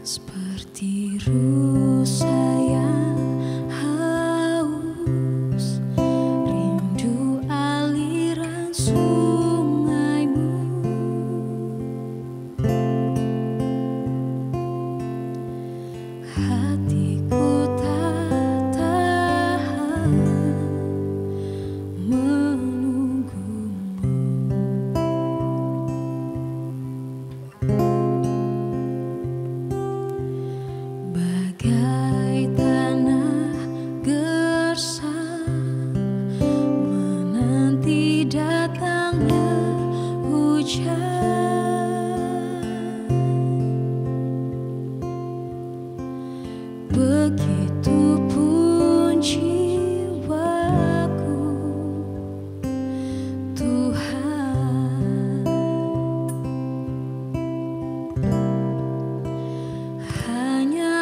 Seperti rusa yang haus, rindu aliran sungaimu. Hatiku tak tahan menunggumu. Bagai tanah gersang menanti datangnya hujan. Begitupun jiwaku, Tuhan. Hanya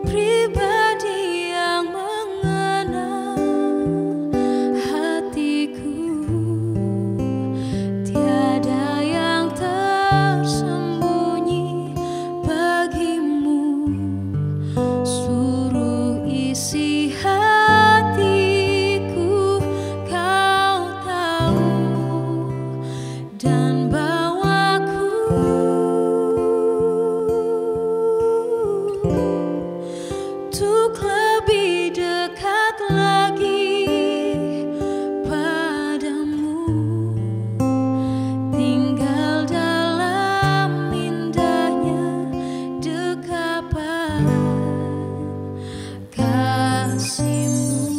pribadi yang mengenal hatiku, tiada yang tersembunyi bagimu. Suruh isi hatiku, kau tahu, dan bawaku untuk lebih dekat lagi padamu, tinggal dalam indahnya dekapan kasih-Mu.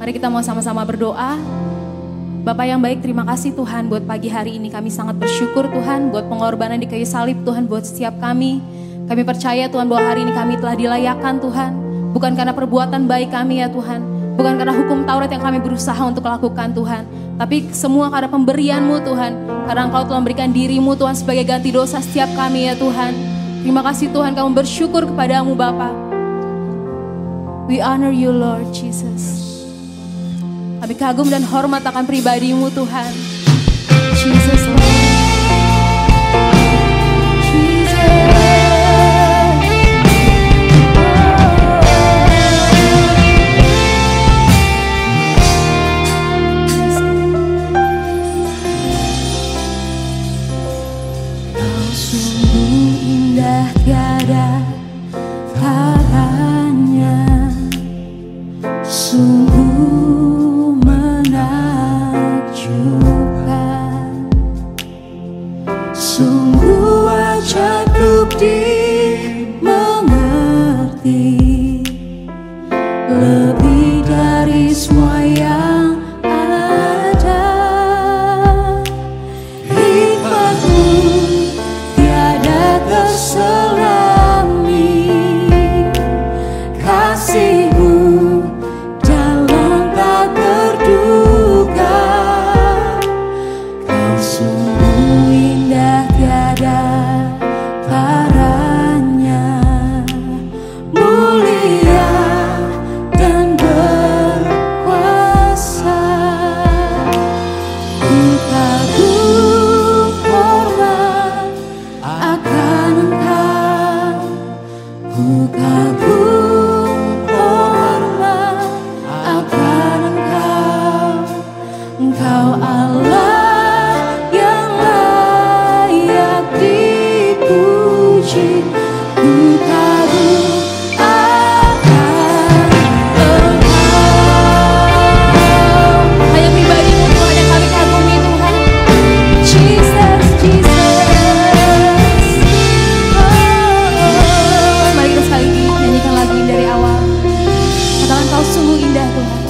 Mari kita mau sama-sama berdoa. Bapak yang baik, terima kasih Tuhan buat pagi hari ini. Kami sangat bersyukur Tuhan buat pengorbanan di kayu salib Tuhan buat setiap kami. Kami percaya Tuhan bahwa hari ini kami telah dilayakkan Tuhan. Bukan karena perbuatan baik kami ya Tuhan. Bukan karena hukum Taurat yang kami berusaha untuk lakukan Tuhan. Tapi semua karena pemberian-Mu Tuhan. Karena Engkau telah memberikan diri-Mu Tuhan sebagai ganti dosa setiap kami ya Tuhan. Terima kasih Tuhan, kami bersyukur kepadamu Bapa. We honor you Lord Jesus. Kami kagum dan hormat akan pribadi-Mu Tuhan. Jesus Lord. Ku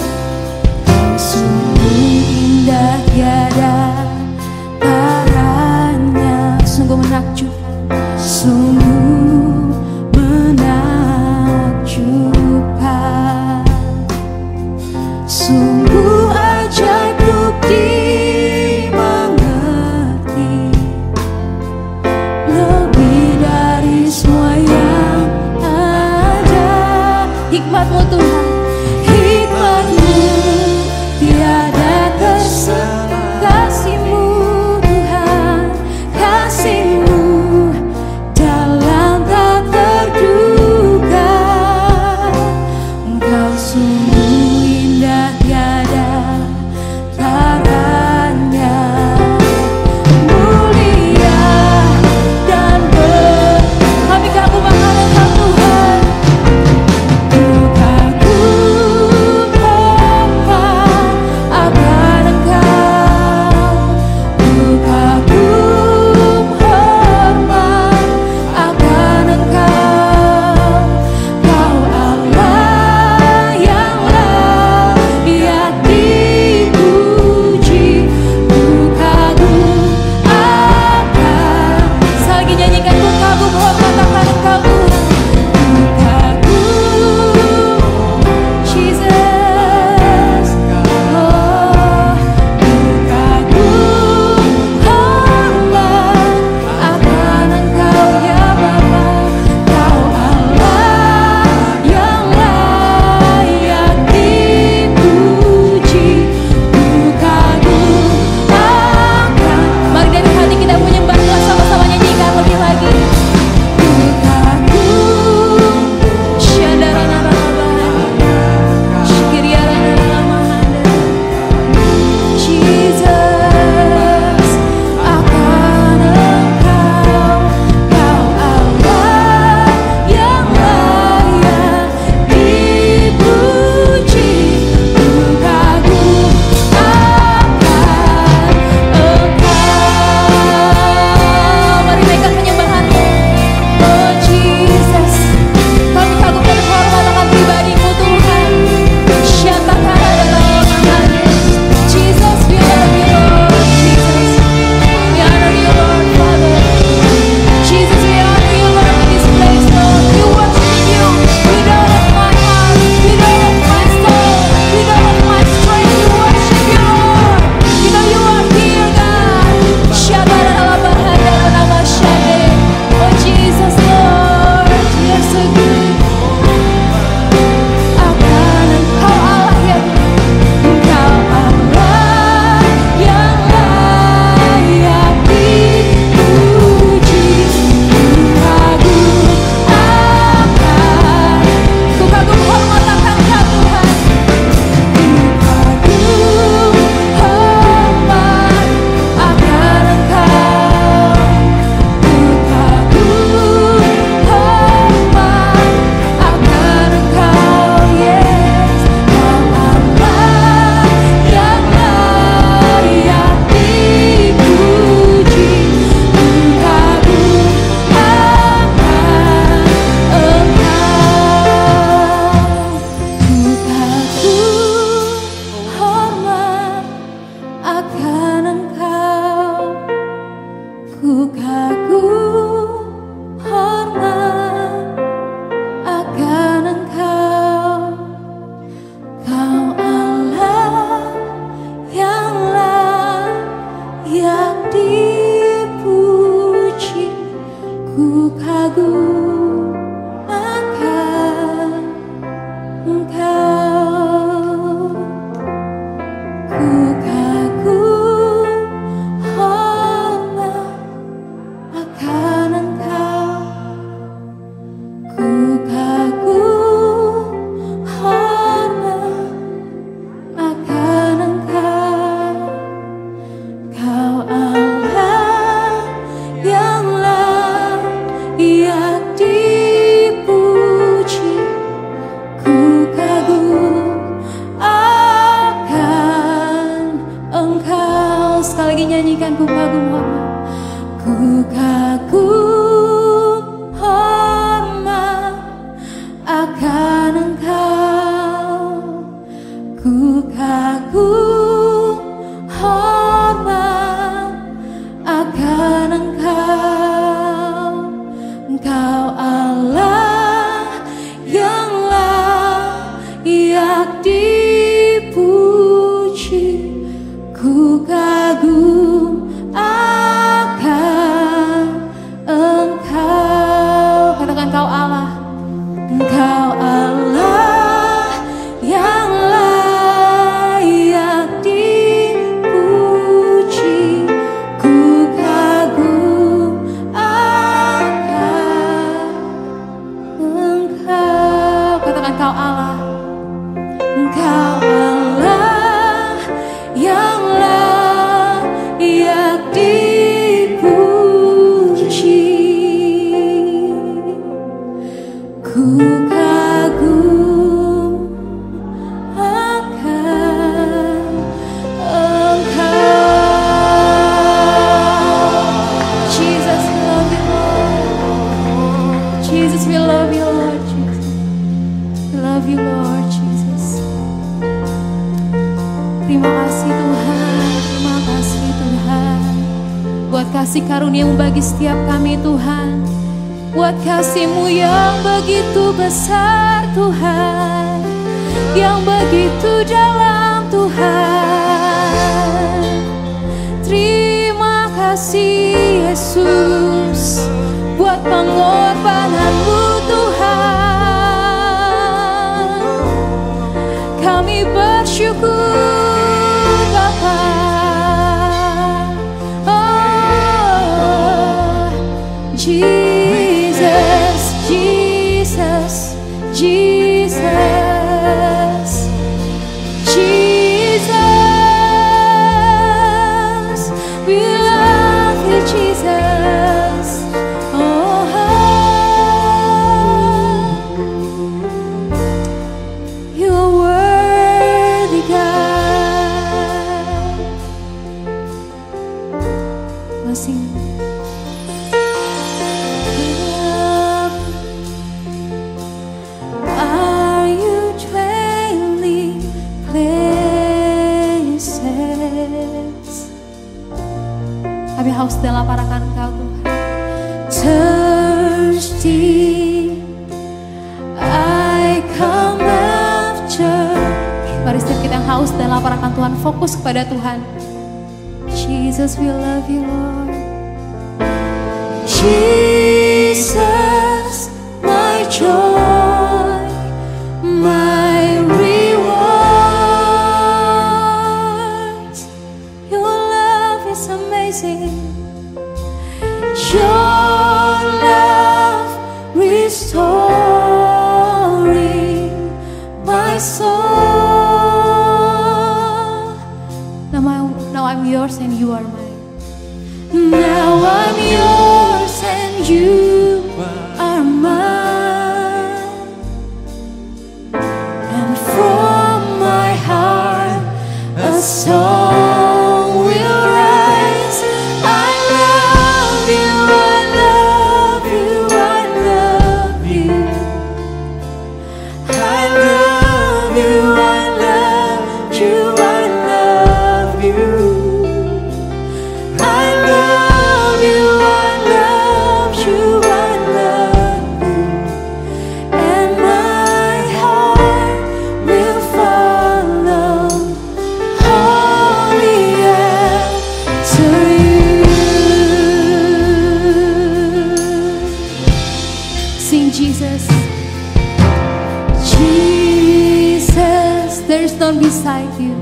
Ku kagum akan Engkau, ku kagum hormat akan Engkau, ku kagum hormat akan Engkau. Kau Allah yang layak dipuji, ku kagum akan Engkau. Sekali lagi nyanyikan, ku kagum hormat, ku kagum hormat akan Engkau, ku kagum hormat akan Engkau. Engkau Allah yang layak dipuji, ku kagum akan Engkau. Katakan, Engkau Allah, Engkau Allah yang layak dipuji, ku kagum akan Engkau. Katakan, Engkau Allah, Engkau Allah yang layak dipuji, ku kagum akan Engkau. Jesus, we love you, Lord. Jesus, we love you, Lord. Jesus, we love you, Lord. Jesus, terima kasih Tuhan, terima kasih Tuhan, buat kasih karunia-Mu bagi setiap kami Tuhan, buat kasih-Mu yang begitu besar Tuhan, yang begitu dalam Tuhan. Terima kasih Yesus, buat pengorbanan-Mu Tuhan. Kami bersyukur Bapa. Oh, Jesus, Jesus, Jesus, Jesus, we love you, Jesus. Oh, you're worthy, God. Masih are you dwelling places? Kami haus dan lapar akan Engkau Tuhan. Thirsty, I come after. Mari setiap kita yang haus dan lapar akan Tuhan, fokus kepada Tuhan. Jesus, we love you, Lord. Jesus, my joy, my reward. Your love is amazing. Your love restoring my soul. Now I'm yours and you are mine. Now I'm yours and Jesus. Jesus, there's none beside you.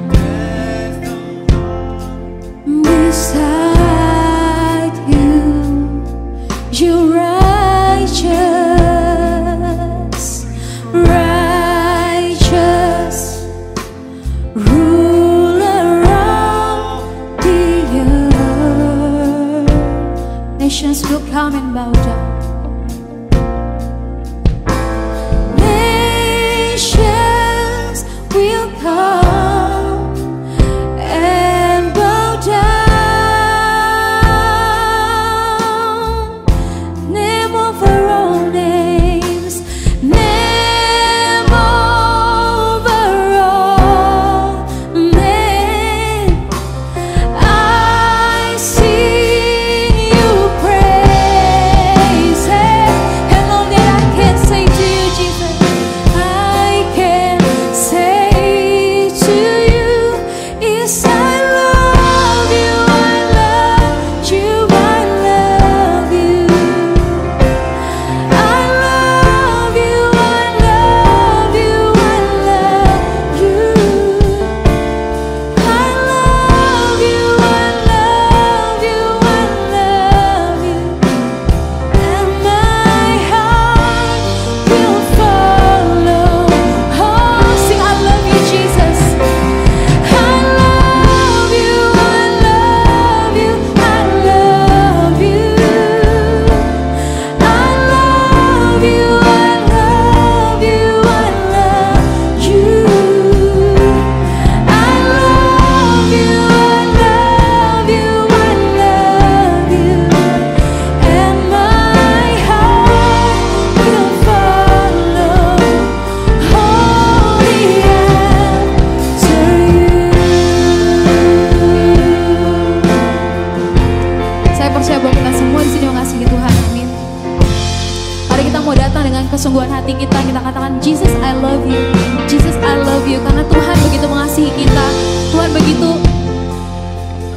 Beside you, you're righteous, righteous, ruler of the earth. Nations will come and bow down. Nations will come and bow down. Name over all names, name over all names. I sing you praises, and all that I can say to you, Jesus, I can say to you is I love you, I love you, I love you. I love you, I love you, I love you. I love you, I love you, I love you. And my heart will follow. Oh, sing, I love you, Jesus. I love you, I love you, I love you. I love you, I love you, I love you. I love you, I love you, I love you. And my heart will follow only after you. Saya percaya bahwa kita semua di sini mengasihi Tuhan, amin. Mari kita mau datang dengan kesungguhan hati kita, kita katakan, Jesus I love you, Jesus I love you. Karena Tuhan begitu mengasihi kita, Tuhan begitu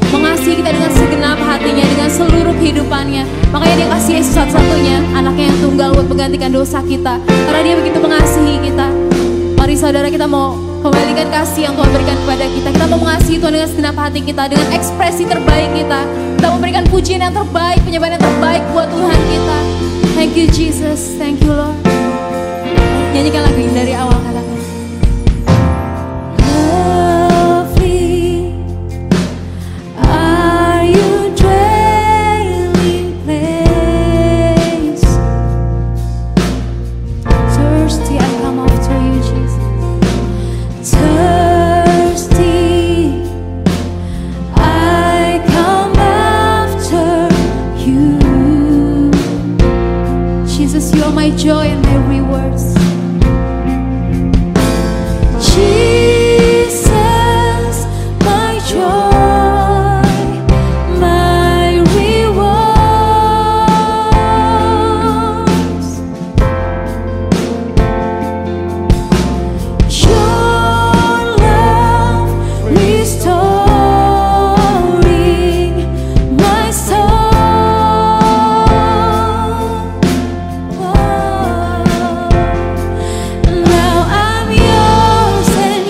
mengasihi kita dengan segenap hatinya, dengan seluruh kehidupannya. Makanya dia kasih Yesus satu-satunya, anaknya yang tunggal buat menggantikan dosa kita. Karena dia begitu mengasihi kita. Mari saudara, kita mau kembalikan kasih yang Tuhan berikan kepada kita. Kita mau mengasihi Tuhan dengan segenap hati kita, dengan ekspresi terbaik kita. Kita memberikan pujian yang terbaik, penyembahan yang terbaik buat Tuhan kita. Thank you Jesus, thank you Lord. Nyanyikan lagu ini dari awal, katakan, lovely are you dwelling place. Thirsty I come after you, Jesus. Thirsty I come after you. Jesus, you are my joy and my rewards. Jesus, my joy, my rewards. Your love restoring my soul. Now I'm yours and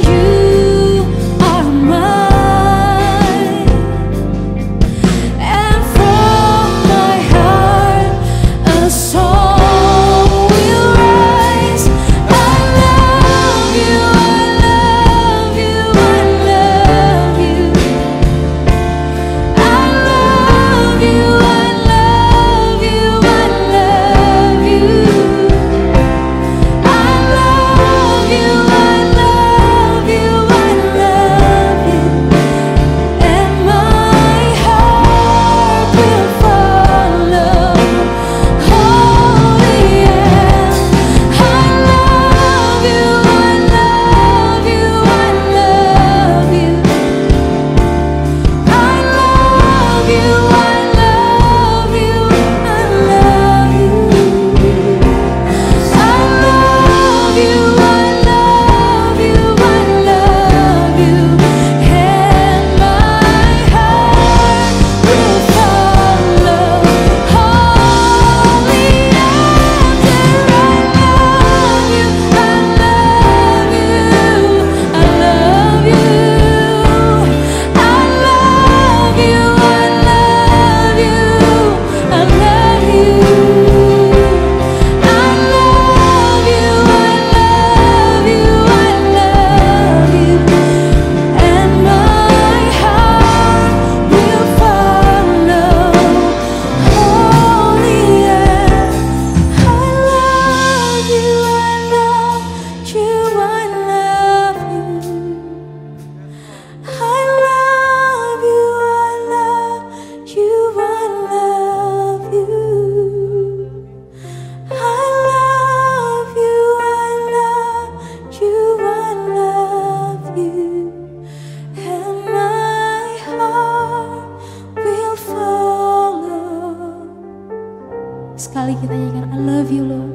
Mari kita nyanyikan I love you Lord.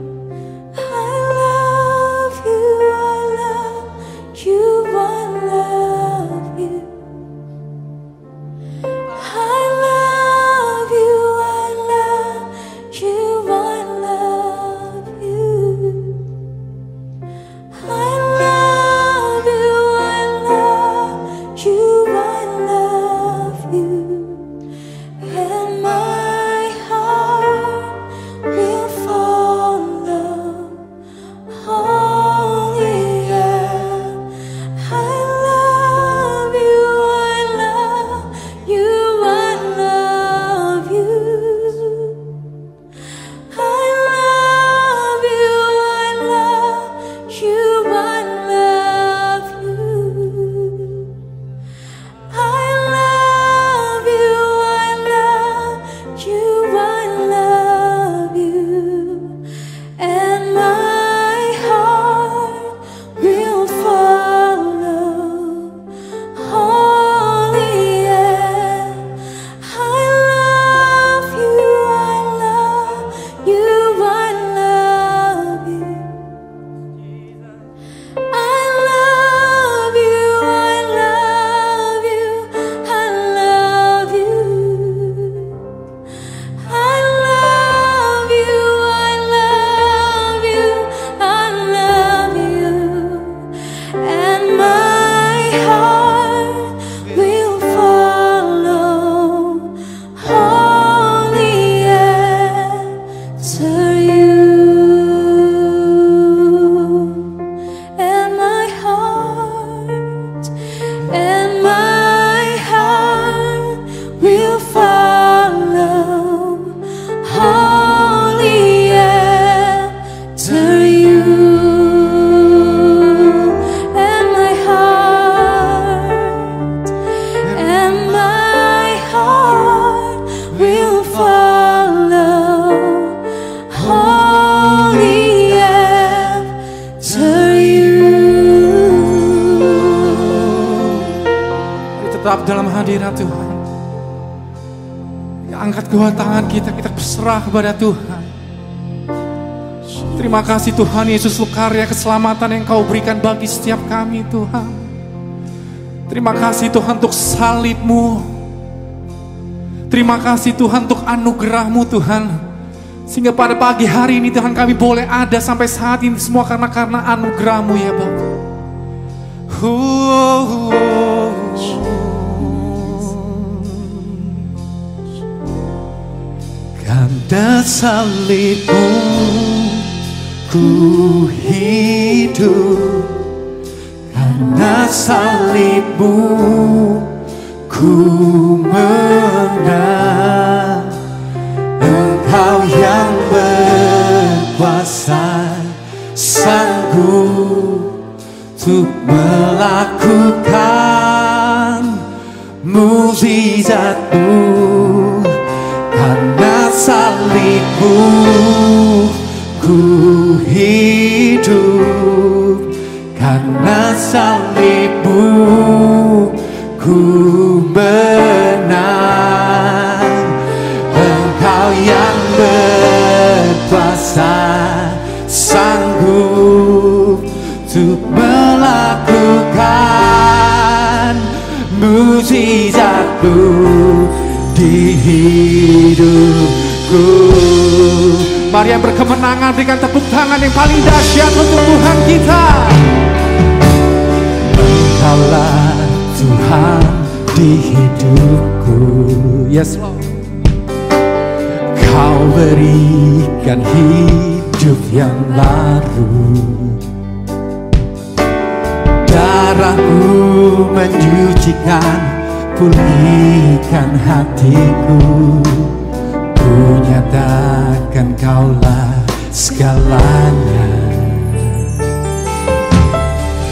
I love you, I love you, I love you. I love you, I love you, I love you. I love you, I love you, I love you. And my heart will follow only you. I love you, I love you, I love you. I love you, I love you, I love you. I love you, I love you, I love you. And my heart will follow only you. I love you, I love you, I love you. I love you, I love you, I love you. I love you, I love you, I love you. And my heart will follow only after you. And my heart will follow only after you. And my heart will follow only after you. Mari tetap dalam hadirat Tuhan. Angkat kedua tangan kita berserah kepada Tuhan. Terima kasih Tuhan Yesus untuk karya keselamatan yang Kau berikan bagi setiap kami Tuhan. Terima kasih Tuhan untuk salib-Mu. Terima kasih Tuhan untuk anugerah-Mu Tuhan. Sehingga pada pagi hari ini Tuhan kami boleh ada sampai saat ini semua karena anugerah-Mu ya Bapa. Karena salib-Mu ku hidup, karena salib-Mu ku menang. Engkau yang berkuasa, sanggup untuk melakukan mukjizat-Mu. Karena salib-Mu ku hidup, karena salib-Mu ku menang. Engkau yang berkuasa, sanggup untuk melakukan mukjizat-Mu di hidupku. Mari yang berkemenangan berikan tepuk tangan yang paling dahsyat untuk Tuhan kita. Engkaulah Tuhan di hidupku. Yes Lord. Kau berikan hidup yang baru. Darah-Mu menyucikan, pulihkan hatiku. Ku nyatakan Kaulah segalanya.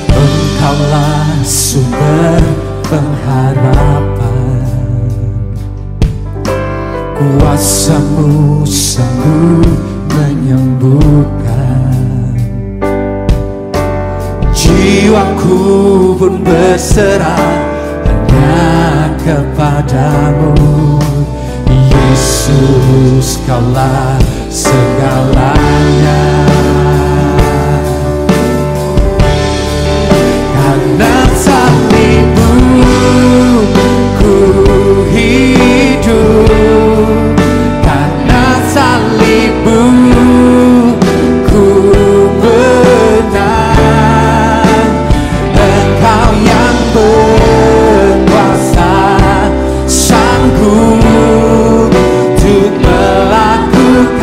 Engkaulah sumber pengharapan. Kuasa-Mu sanggup menyembuhkan. Jiwaku pun berserah hanya kepadamu. Yesus, Kaulah segalanya. Karena salibmu ku hidup, karena salibmu ku menang. Engkau yang berkuasa, sanggup untuk melakukan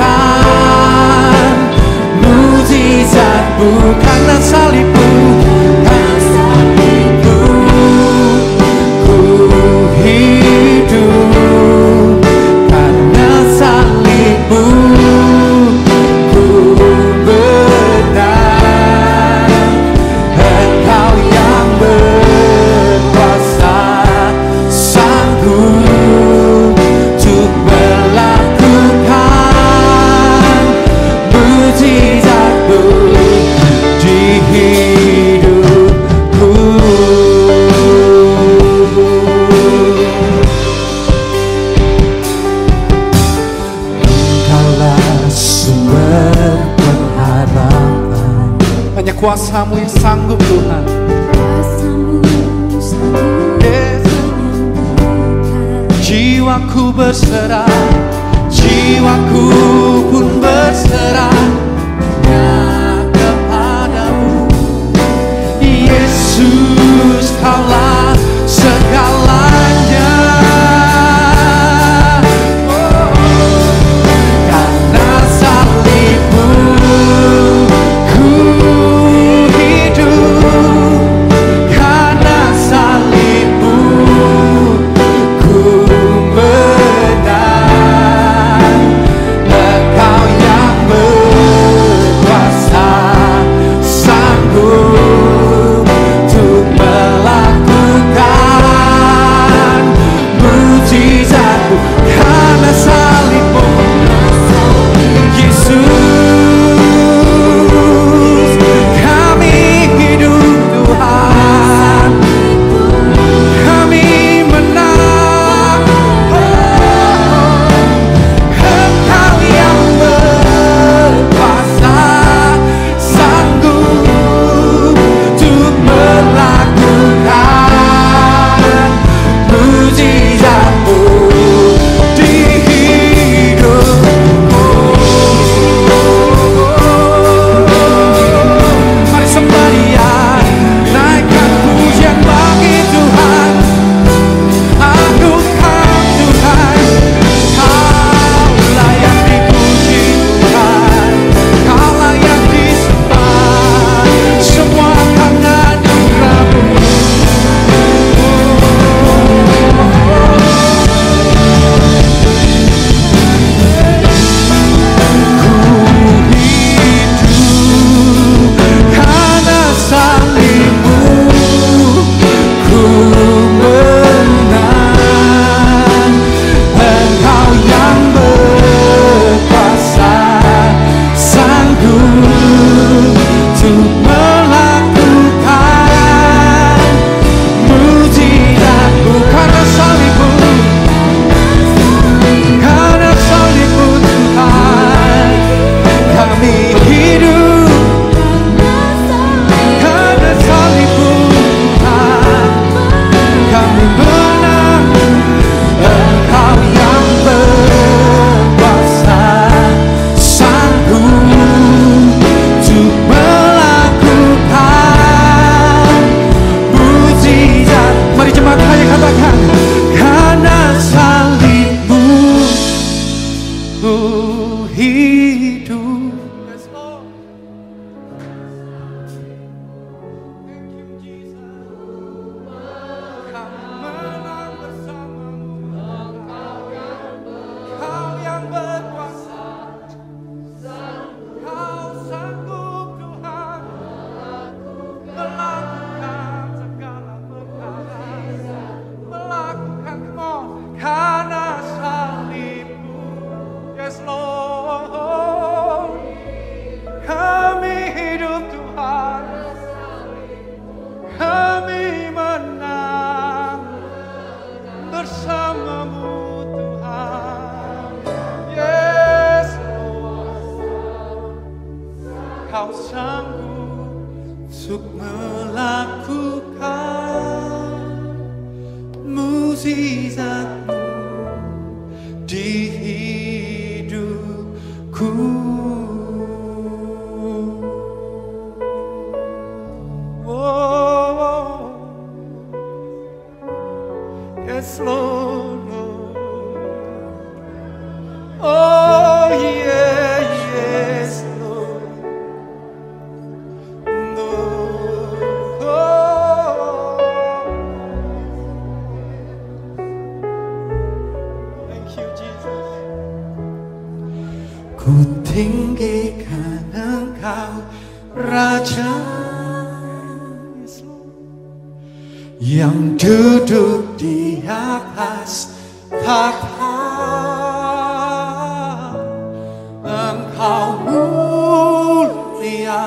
mukjizat-Mu. Karena salibmu, karena salibmu ku hidup, karena salibmu ku menang. Engkau yang berkuasa, sanggup untuk melakukan mukjizat-Mu di hidupku. Engkaulah sumber pengharapan, hanya kuasa-Mu yang sanggup Tuhan. Jiwaku berserah, jiwaku pun berserah hanya kepadamu. Yesus, Kaulah segalanya. Oh, karena salibmu ku hidup, karena salibmu ku menang. Engkau yang Kau sanggup untuk melakukan mukjizat-Mu di hidupku. Oh, yes Lord, oh yeah, yes Lord, thank you Jesus. Ku tinggikan Engkau Raja yang duduk di atas tahta. Engkau mulia,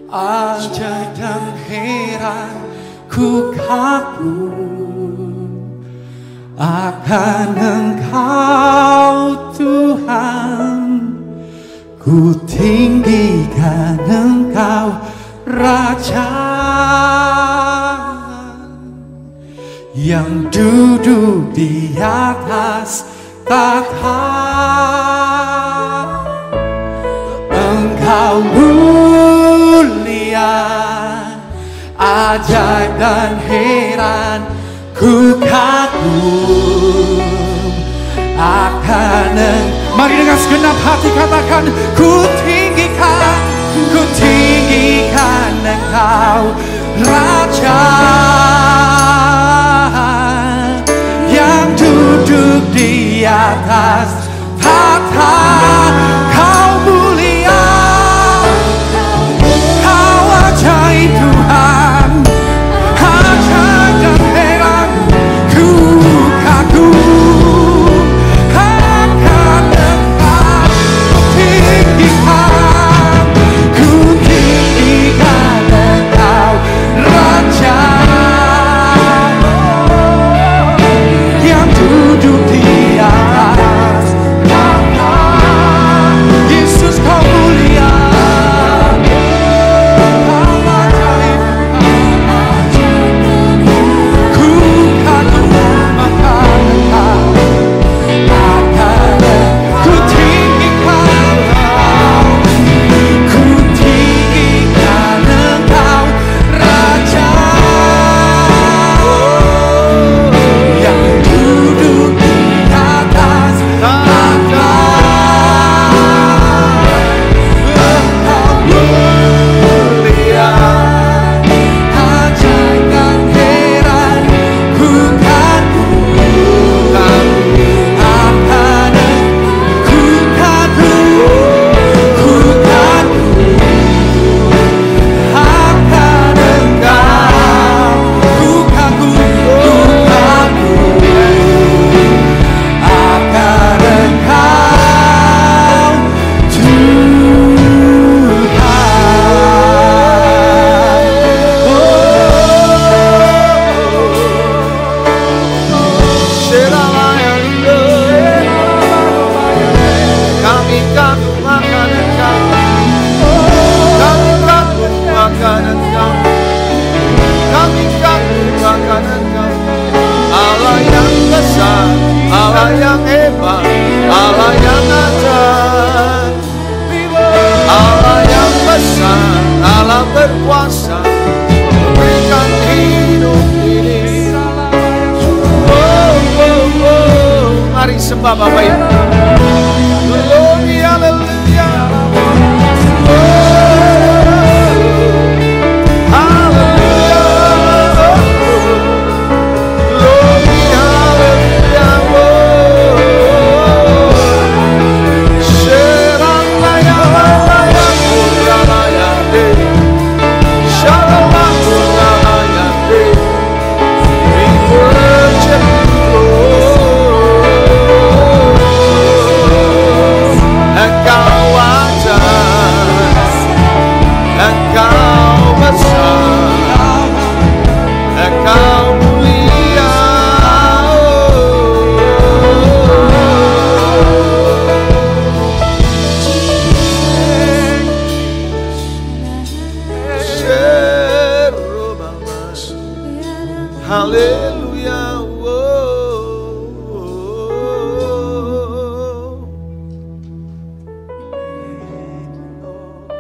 ajaib dan heran, ku kagum akan Engkau Tuhan. Ku tinggikan Engkau Raja yang duduk di atas tahta. Engkau mulia, ajaib dan heran, ku kagum akan Engkau. Mari dengan segenap hati katakan, ku tinggikan Engkau Raja yang duduk di atas tahta. Kau mulia, Kau ajaib Tuhan, ajaib dan heran, ku kagum akan Engkau. Ku tinggikan Engkau Raja yang duduk di atas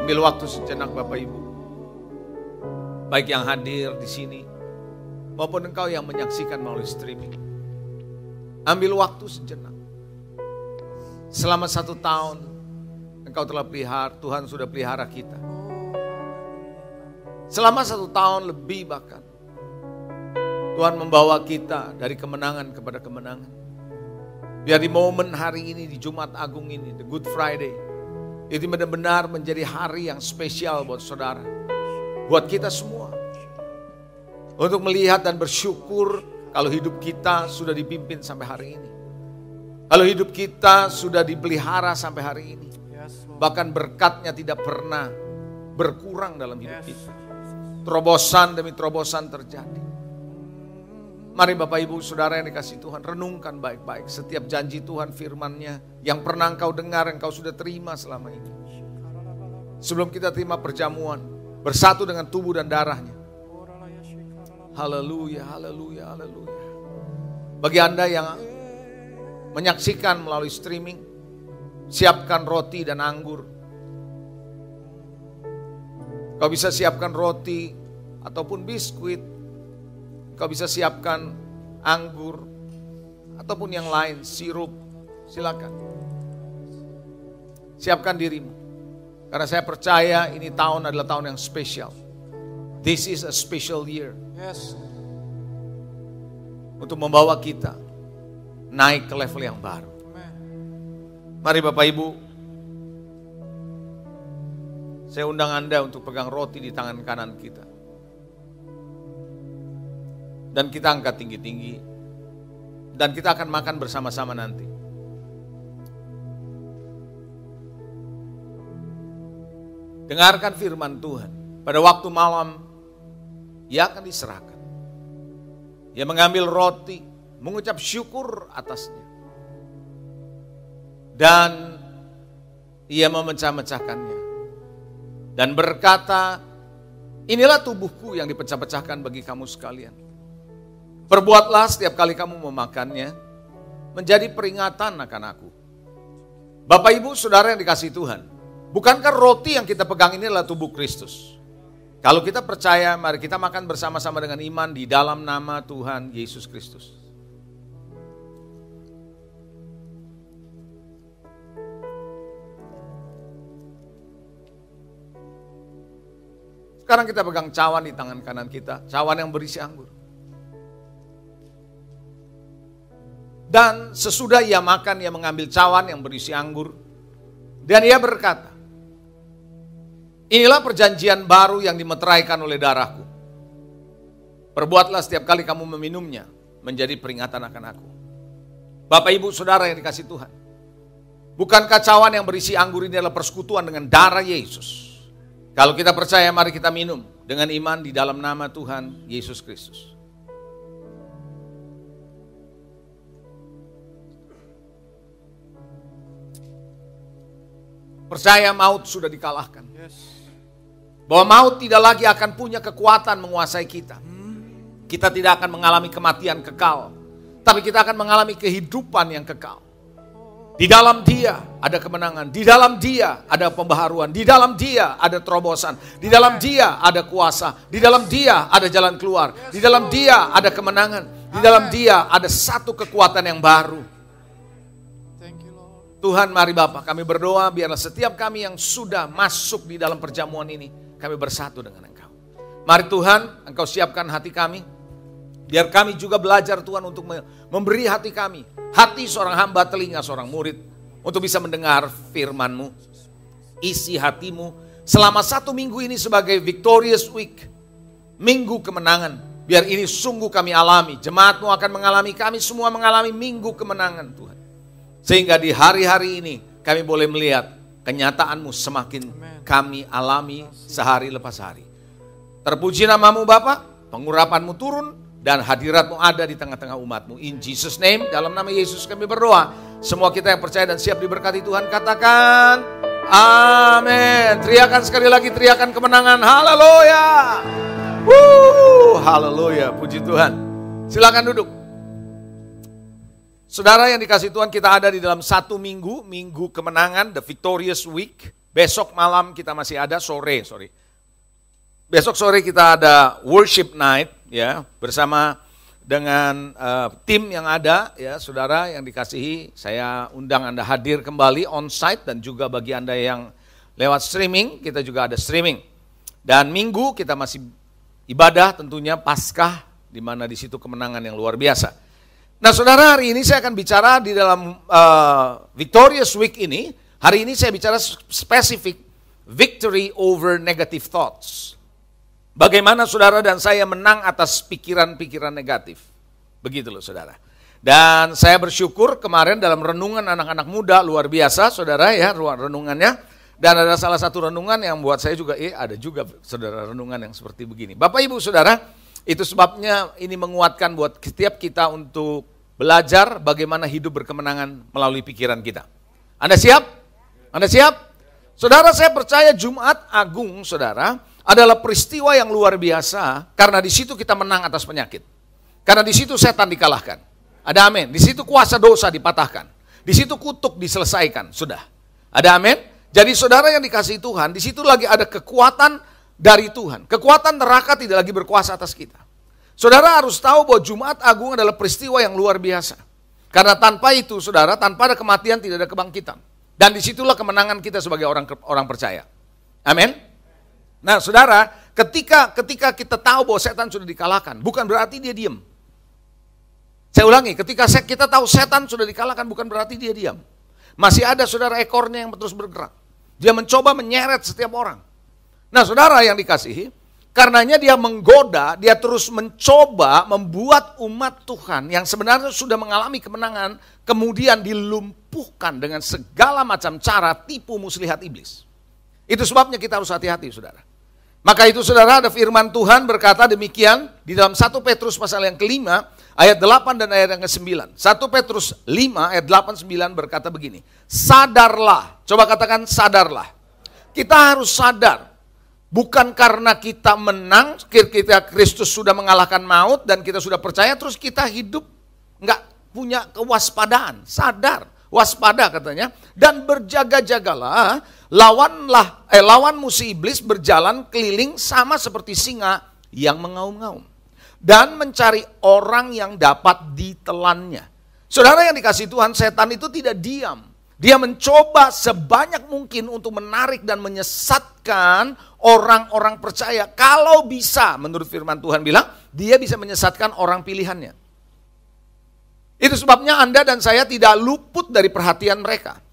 Ambil waktu sejenak Bapak Ibu. Baik yang hadir di sini maupun engkau yang menyaksikan melalui streaming. Ambil waktu sejenak. Selama 1 tahun engkau telah pelihara, Tuhan sudah pelihara kita. Selama 1 tahun lebih bahkan Tuhan membawa kita dari kemenangan kepada kemenangan. Biar di momen hari ini, di Jumat Agung ini, the Good Friday, itu benar-benar menjadi hari yang spesial buat saudara, buat kita semua. Untuk melihat dan bersyukur kalau hidup kita sudah dipimpin sampai hari ini. Kalau hidup kita sudah dipelihara sampai hari ini. Bahkan berkatnya tidak pernah berkurang dalam hidup kita. Terobosan demi terobosan terjadi. Mari Bapak Ibu Saudara yang dikasihi Tuhan, renungkan baik-baik setiap janji Tuhan, firman-Nya yang pernah engkau dengar, engkau sudah terima selama ini. Sebelum kita terima perjamuan, bersatu dengan tubuh dan darah-Nya. Haleluya, haleluya, haleluya. Bagi Anda yang menyaksikan melalui streaming, siapkan roti dan anggur. Kau bisa siapkan roti ataupun biskuit. Kau bisa siapkan anggur ataupun yang lain, sirup. Silakan. Siapkan dirimu. Karena saya percaya ini tahun adalah tahun yang spesial. This is a special year. Yes. Untuk membawa kita naik ke level yang baru. Mari Bapak Ibu, saya undang Anda untuk pegang roti di tangan kanan kita. Dan kita angkat tinggi-tinggi. Dan kita akan makan bersama-sama nanti. Dengarkan firman Tuhan. Pada waktu malam, Ia akan diserahkan. Ia mengambil roti, mengucap syukur atasnya. Dan Ia memecah-mecahkannya. Dan berkata, inilah tubuhku yang dipecah-pecahkan bagi kamu sekalian. Perbuatlah setiap kali kamu memakannya, menjadi peringatan akan aku. Bapak Ibu Saudara yang dikasihi Tuhan, bukankah roti yang kita pegang ini adalah tubuh Kristus? Kalau kita percaya, mari kita makan bersama-sama dengan iman di dalam nama Tuhan Yesus Kristus. Sekarang kita pegang cawan di tangan kanan kita, cawan yang berisi anggur. Dan sesudah ia makan, ia mengambil cawan yang berisi anggur. Dan ia berkata, inilah perjanjian baru yang dimeteraikan oleh darahku. Perbuatlah setiap kali kamu meminumnya, menjadi peringatan akan aku. Bapak Ibu Saudara yang dikasihi Tuhan, bukankah cawan yang berisi anggur ini adalah persekutuan dengan darah Yesus? Kalau kita percaya, mari kita minum dengan iman di dalam nama Tuhan Yesus Kristus. Percaya maut sudah dikalahkan. Bahwa maut tidak lagi akan punya kekuatan menguasai kita. Kita tidak akan mengalami kematian kekal. Tapi kita akan mengalami kehidupan yang kekal. Di dalam Dia ada kemenangan. Di dalam Dia ada pembaharuan. Di dalam Dia ada terobosan. Di dalam Dia ada kuasa. Di dalam Dia ada jalan keluar. Di dalam Dia ada kemenangan. Di dalam Dia ada satu kekuatan yang baru. Tuhan, mari Bapa, kami berdoa biarlah setiap kami yang sudah masuk di dalam perjamuan ini, kami bersatu dengan Engkau. Mari Tuhan, Engkau siapkan hati kami, biar kami juga belajar Tuhan untuk memberi hati kami, hati seorang hamba, telinga seorang murid, untuk bisa mendengar firman-Mu. Isi hatimu selama 1 minggu ini sebagai Victorious Week, minggu kemenangan. Biar ini sungguh kami alami, jemaat-Mu akan mengalami, kami semua mengalami minggu kemenangan Tuhan. Sehingga di hari-hari ini kami boleh melihat kenyataan-Mu semakin kami alami sehari lepas hari. Terpuji nama-Mu Bapa, pengurapan-Mu turun dan hadirat-Mu ada di tengah-tengah umat-Mu. In Jesus name, dalam nama Yesus kami berdoa. Semua kita yang percaya dan siap diberkati Tuhan katakan amin. Teriakan sekali lagi, teriakan kemenangan. Haleluya. Haleluya, puji Tuhan. Silakan duduk. Saudara yang dikasihi Tuhan, kita ada di dalam 1 minggu, minggu kemenangan, the Victorious Week. Besok malam kita masih ada sorry. Besok sore kita ada worship night ya, bersama dengan tim yang ada ya, saudara yang dikasihi. Saya undang Anda hadir kembali on site, dan juga bagi Anda yang lewat streaming, kita juga ada streaming. Dan Minggu kita masih ibadah tentunya Paskah, di mana di situ kemenangan yang luar biasa. Nah, saudara, hari ini saya akan bicara di dalam Victorious Week ini. Hari ini saya bicara spesifik victory over negative thoughts. Bagaimana saudara dan saya menang atas pikiran-pikiran negatif. Begitu loh saudara. Dan saya bersyukur kemarin dalam renungan anak-anak muda luar biasa saudara ya, renungannya. Dan ada salah satu renungan yang buat saya juga, ada juga saudara renungan yang seperti begini. Bapak Ibu Saudara, itu sebabnya ini menguatkan buat setiap kita untuk belajar bagaimana hidup berkemenangan melalui pikiran kita. Anda siap? Anda siap? Saudara, saya percaya Jumat Agung saudara adalah peristiwa yang luar biasa, karena di situ kita menang atas penyakit. Karena di situ setan dikalahkan. Ada amin. Di situ kuasa dosa dipatahkan. Di situ kutuk diselesaikan. Sudah. Ada amin. Jadi saudara yang dikasihi Tuhan, di situ lagi ada kekuatan dari Tuhan. Kekuatan neraka tidak lagi berkuasa atas kita. Saudara harus tahu bahwa Jumat Agung adalah peristiwa yang luar biasa. Karena tanpa itu saudara, tanpa ada kematian tidak ada kebangkitan. Dan disitulah kemenangan kita sebagai orang percaya. Amin. Nah saudara, ketika kita tahu bahwa setan sudah dikalahkan, bukan berarti dia diam. Saya ulangi, ketika kita tahu setan sudah dikalahkan, bukan berarti dia diam. Masih ada saudara ekornya yang terus bergerak. Dia mencoba menyeret setiap orang. Nah saudara yang dikasihi, karenanya dia menggoda, dia terus mencoba membuat umat Tuhan yang sebenarnya sudah mengalami kemenangan, kemudian dilumpuhkan dengan segala macam cara tipu muslihat iblis. Itu sebabnya kita harus hati-hati saudara. Maka itu saudara, ada firman Tuhan berkata demikian di dalam 1 Petrus pasal yang kelima, ayat 8 dan ayat yang ke-9. 1 Petrus 5 ayat 8-9 berkata begini, sadarlah, coba katakan sadarlah. Kita harus sadar, bukan karena kita menang, kita Kristus sudah mengalahkan maut dan kita sudah percaya, terus kita hidup enggak punya kewaspadaan, sadar. Waspada katanya, dan berjaga-jagalah, lawanmu si iblis berjalan keliling sama seperti singa yang mengaum-ngaum, dan mencari orang yang dapat ditelannya. Saudara yang dikasihi Tuhan, setan itu tidak diam. Dia mencoba sebanyak mungkin untuk menarik dan menyesatkan orang-orang percaya. Kalau bisa, menurut firman Tuhan bilang, dia bisa menyesatkan orang pilihannya. Itu sebabnya Anda dan saya tidak luput dari perhatian mereka.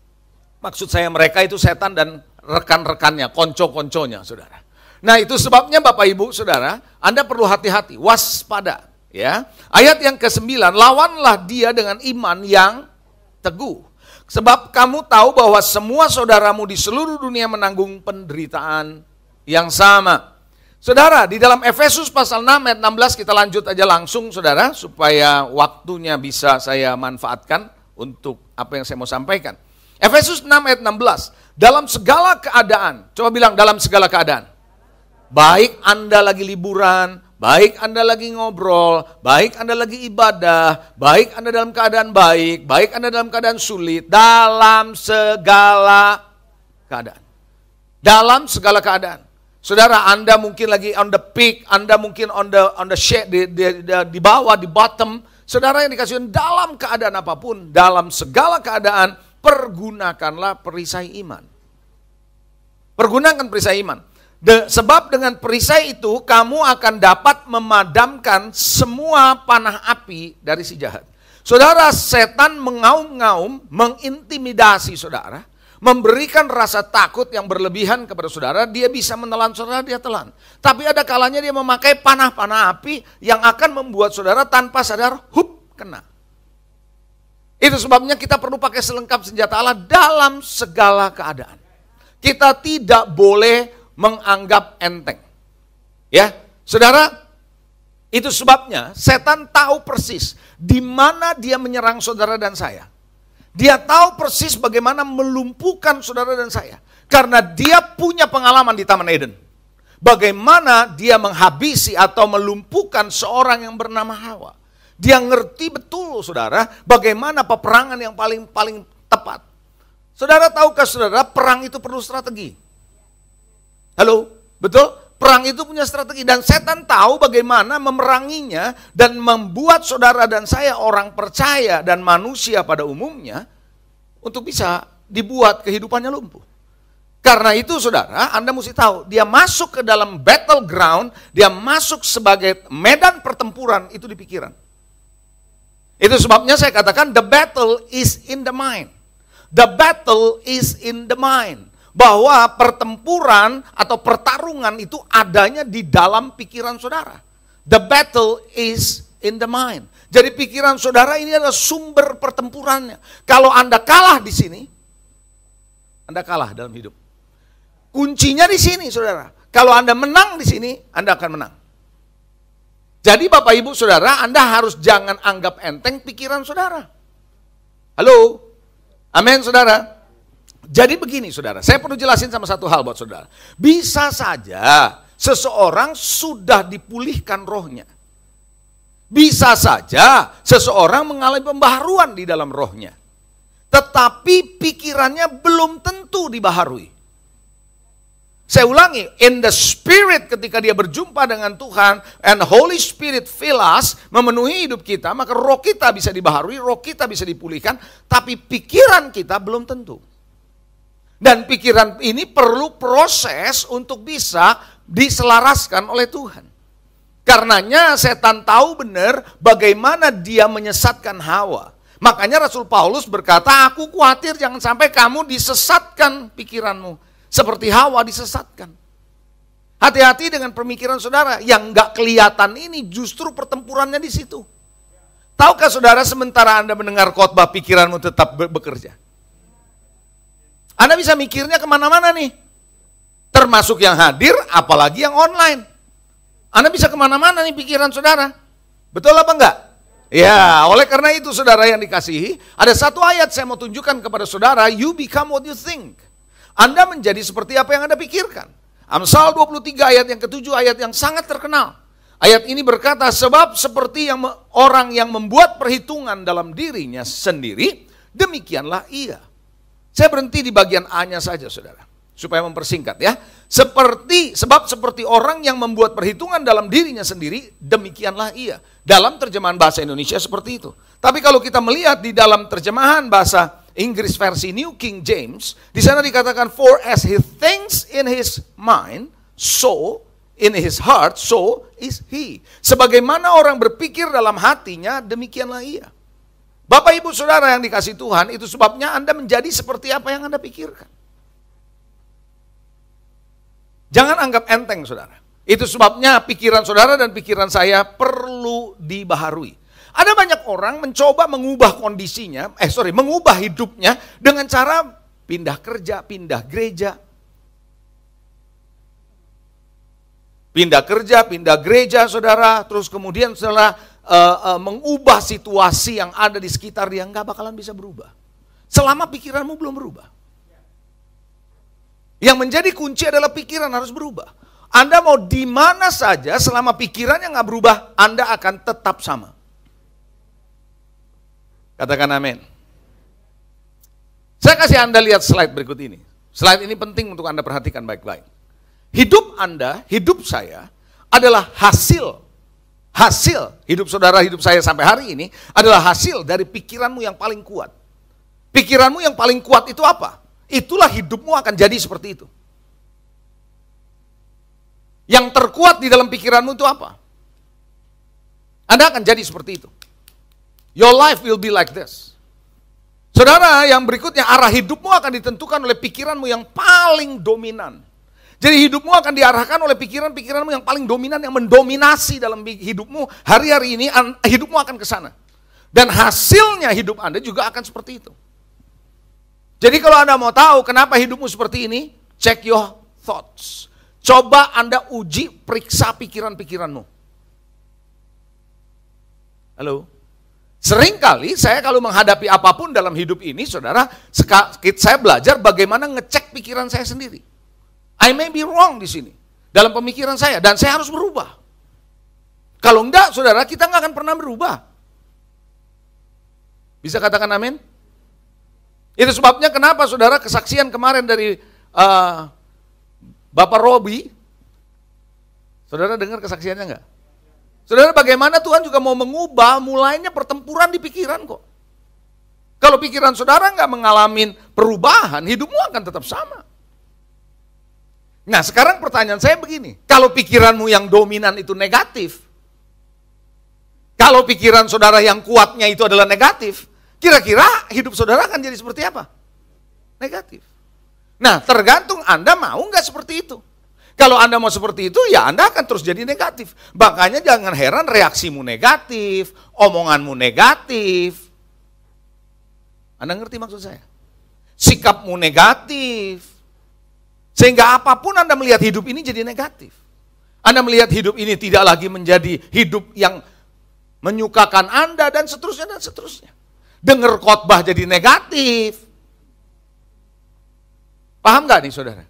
Maksud saya mereka itu setan dan rekan-rekannya, konco-konconya saudara. Nah itu sebabnya Bapak Ibu Saudara, Anda perlu hati-hati, waspada. Ya. Ayat yang ke-9, lawanlah dia dengan iman yang teguh. Sebab kamu tahu bahwa semua saudaramu di seluruh dunia menanggung penderitaan yang sama. Saudara, di dalam Efesus pasal 6 ayat 16 kita lanjut aja langsung saudara, supaya waktunya bisa saya manfaatkan untuk apa yang saya mau sampaikan. Efesus 6 ayat 16, dalam segala keadaan, coba bilang dalam segala keadaan. Baik Anda lagi liburan, baik Anda lagi ngobrol, baik Anda lagi ibadah, baik Anda dalam keadaan baik, baik Anda dalam keadaan sulit, dalam segala keadaan. Dalam segala keadaan. Saudara, Anda mungkin lagi on the peak, Anda mungkin on the shade, di bawah, di bottom. Saudara yang dikasih dalam keadaan apapun, dalam segala keadaan, pergunakanlah perisai iman. Pergunakan perisai iman. Sebab dengan perisai itu, kamu akan dapat memadamkan semua panah api dari si jahat. Saudara, setan mengaum-ngaum, mengintimidasi saudara, memberikan rasa takut yang berlebihan kepada saudara, dia bisa menelan saudara, dia telan. Tapi ada kalanya dia memakai panah-panah api yang akan membuat saudara tanpa sadar, kena. Itu sebabnya kita perlu pakai selengkap senjata Allah dalam segala keadaan. Kita tidak boleh menganggap enteng. Ya, saudara, itu sebabnya setan tahu persis di mana dia menyerang saudara dan saya. Dia tahu persis bagaimana melumpuhkan saudara dan saya. Karena dia punya pengalaman di Taman Eden. Bagaimana dia menghabisi atau melumpuhkan seorang yang bernama Hawa. Dia ngerti betul saudara, bagaimana peperangan yang paling tepat. Saudara tahukah saudara, perang itu perlu strategi? Halo, betul? Perang itu punya strategi dan setan tahu bagaimana memeranginya dan membuat saudara dan saya orang percaya dan manusia pada umumnya untuk bisa dibuat kehidupannya lumpuh. Karena itu saudara, Anda mesti tahu, dia masuk ke dalam battleground, dia masuk sebagai medan pertempuran itu di pikiran. Itu sebabnya saya katakan the battle is in the mind. The battle is in the mind. Bahwa pertempuran atau pertarungan itu adanya di dalam pikiran saudara. The battle is in the mind. Jadi pikiran saudara ini adalah sumber pertempurannya. Kalau Anda kalah di sini, Anda kalah dalam hidup. Kuncinya di sini saudara. Kalau Anda menang di sini, Anda akan menang. Jadi Bapak Ibu Saudara, Anda harus jangan anggap enteng pikiran saudara. Halo? Amin saudara. Jadi begini saudara, saya perlu jelasin sama satu hal buat saudara. Bisa saja seseorang sudah dipulihkan rohnya. Bisa saja seseorang mengalami pembaharuan di dalam rohnya. Tetapi pikirannya belum tentu dibaharui. Saya ulangi, in the spirit ketika dia berjumpa dengan Tuhan, and Holy Spirit fill us, memenuhi hidup kita, maka roh kita bisa dibaharui, roh kita bisa dipulihkan, tapi pikiran kita belum tentu. Dan pikiran ini perlu proses untuk bisa diselaraskan oleh Tuhan. Karenanya setan tahu benar bagaimana dia menyesatkan Hawa. Makanya Rasul Paulus berkata, aku khawatir jangan sampai kamu disesatkan pikiranmu. Seperti Hawa disesatkan. Hati-hati dengan pemikiran saudara. Yang nggak kelihatan ini justru pertempurannya di situ. Tahukah saudara sementara Anda mendengar khotbah pikiranmu tetap bekerja? Anda bisa mikirnya kemana-mana nih. Termasuk yang hadir apalagi yang online. Anda bisa kemana-mana nih pikiran saudara. Betul apa enggak? Ya, oleh karena itu saudara yang dikasihi. Ada satu ayat saya mau tunjukkan kepada saudara. You become what you think. Anda menjadi seperti apa yang Anda pikirkan. Amsal 23 ayat yang ke-7, ayat yang sangat terkenal. Ayat ini berkata, sebab seperti orang yang membuat perhitungan dalam dirinya sendiri, demikianlah ia. Saya berhenti di bagian A-nya saja saudara, supaya mempersingkat ya. Sebab seperti orang yang membuat perhitungan dalam dirinya sendiri, demikianlah ia. Dalam terjemahan bahasa Indonesia seperti itu. Tapi kalau kita melihat di dalam terjemahan bahasa Inggris versi New King James, di sana dikatakan, for as he thinks in his mind, so in his heart, so is he. Sebagaimana orang berpikir dalam hatinya, demikianlah ia. Bapak Ibu Saudara yang dikasih Tuhan, itu sebabnya Anda menjadi seperti apa yang Anda pikirkan. Jangan anggap enteng saudara. Itu sebabnya pikiran saudara dan pikiran saya perlu dibaharui. Ada banyak orang mencoba mengubah kondisinya, mengubah hidupnya dengan cara pindah kerja, pindah gereja. Pindah kerja, pindah gereja saudara, terus kemudian setelah mengubah situasi yang ada di sekitar dia, nggak bakalan bisa berubah. Selama pikiranmu belum berubah. Yang menjadi kunci adalah pikiran harus berubah. Anda mau di mana saja, selama pikirannya nggak berubah, Anda akan tetap sama. Katakan amin. Saya kasih Anda lihat slide berikut ini. Slide ini penting untuk Anda perhatikan baik-baik. Hidup Anda, hidup saya adalah hasil hidup saudara, hidup saya sampai hari ini adalah hasil dari pikiranmu yang paling kuat. Pikiranmu yang paling kuat itu apa? Itulah hidupmu akan jadi seperti itu. Yang terkuat di dalam pikiranmu itu apa? Anda akan jadi seperti itu. Your life will be like this. Saudara, yang berikutnya arah hidupmu akan ditentukan oleh pikiranmu yang paling dominan. Jadi hidupmu akan diarahkan oleh pikiran-pikiranmu yang paling dominan, yang mendominasi dalam hidupmu. Hari-hari ini hidupmu akan ke sana. Dan hasilnya hidup Anda juga akan seperti itu. Jadi kalau Anda mau tahu kenapa hidupmu seperti ini, check your thoughts. Coba Anda uji, periksa pikiran-pikiranmu. Halo? Seringkali saya kalau menghadapi apapun dalam hidup ini, saudara, saya belajar bagaimana ngecek pikiran saya sendiri. I may be wrong di sini, dalam pemikiran saya, dan saya harus berubah. Kalau enggak, saudara, kita nggak akan pernah berubah. Bisa katakan amin? Itu sebabnya kenapa saudara kesaksian kemarin dari Bapak Robi, saudara dengar kesaksiannya enggak? Saudara, bagaimana Tuhan juga mau mengubah mulainya pertempuran di pikiran kok. Kalau pikiran saudara enggak mengalami perubahan, hidupmu akan tetap sama. Nah, sekarang pertanyaan saya begini, kalau pikiranmu yang dominan itu negatif, kalau pikiran saudara yang kuatnya itu adalah negatif, kira-kira hidup saudara akan jadi seperti apa? Negatif. Nah, tergantung Anda mau nggak seperti itu. Kalau Anda mau seperti itu, ya Anda akan terus jadi negatif. Makanya jangan heran reaksimu negatif, omonganmu negatif. Anda ngerti maksud saya? Sikapmu negatif. Sehingga apapun Anda melihat hidup ini jadi negatif. Anda melihat hidup ini tidak lagi menjadi hidup yang menyukakan Anda dan seterusnya dan seterusnya. Dengar khotbah jadi negatif. Paham gak nih saudara?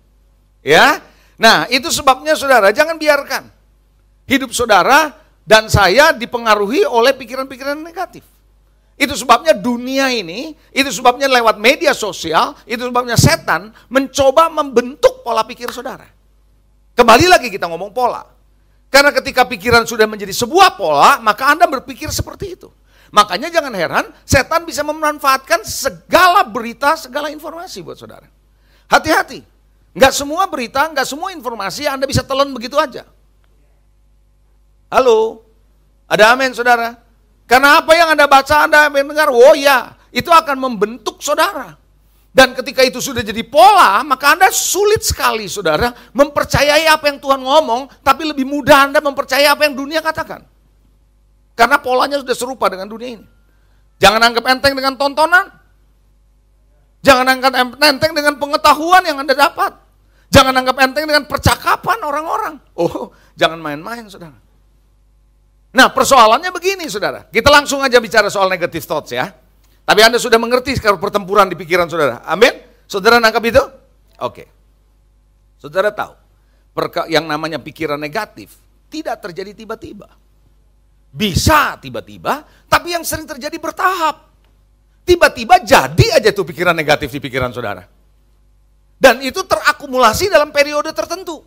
Ya, nah itu sebabnya saudara jangan biarkan hidup saudara dan saya dipengaruhi oleh pikiran-pikiran negatif. Itu sebabnya dunia ini, itu sebabnya lewat media sosial, itu sebabnya setan mencoba membentuk pola pikir saudara. Kembali lagi kita ngomong pola. Karena ketika pikiran sudah menjadi sebuah pola, maka Anda berpikir seperti itu. Makanya jangan heran, setan bisa memanfaatkan segala berita, segala informasi buat saudara. Hati-hati, nggak semua berita, nggak semua informasi Anda bisa telan begitu aja. Halo, ada amin saudara? Karena apa yang Anda baca, Anda mendengar, oh ya, itu akan membentuk saudara. Dan ketika itu sudah jadi pola, maka Anda sulit sekali saudara mempercayai apa yang Tuhan ngomong, tapi lebih mudah Anda mempercayai apa yang dunia katakan. Karena polanya sudah serupa dengan dunia ini. Jangan anggap enteng dengan tontonan. Jangan anggap enteng dengan pengetahuan yang Anda dapat. Jangan anggap enteng dengan percakapan orang-orang. Oh, jangan main-main saudara. Nah, persoalannya begini saudara. Kita langsung aja bicara soal negative thoughts ya. Tapi Anda sudah mengerti sekarang pertempuran di pikiran saudara. Amin? Saudara nangkap itu? Oke. Saudara tahu, yang namanya pikiran negatif tidak terjadi tiba-tiba. Bisa tiba-tiba, tapi yang sering terjadi bertahap. Tiba-tiba jadi aja tuh pikiran negatif di pikiran saudara. Dan itu terakumulasi dalam periode tertentu.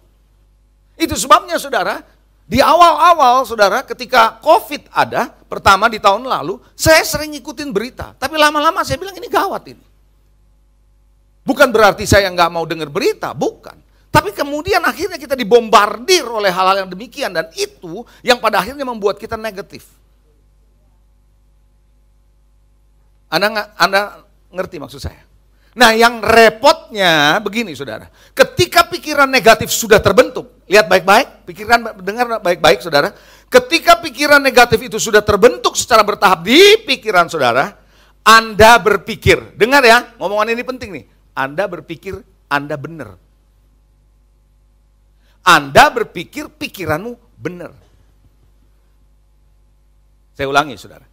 Itu sebabnya saudara, di awal-awal saudara ketika COVID ada, pertama di tahun lalu, saya sering ngikutin berita. Tapi lama-lama saya bilang ini gawat ini. Bukan berarti saya nggak mau dengar berita, bukan. Tapi kemudian akhirnya kita dibombardir oleh hal-hal yang demikian. Dan itu yang pada akhirnya membuat kita negatif. Anda ngerti maksud saya? Nah yang repotnya begini saudara. Ketika pikiran negatif sudah terbentuk, lihat baik-baik, dengar baik-baik saudara. Ketika pikiran negatif itu sudah terbentuk secara bertahap di pikiran saudara, Anda berpikir, dengar ya, ngomongan ini penting nih. Anda berpikir Anda benar. Anda berpikir pikiranmu benar. Saya ulangi saudara.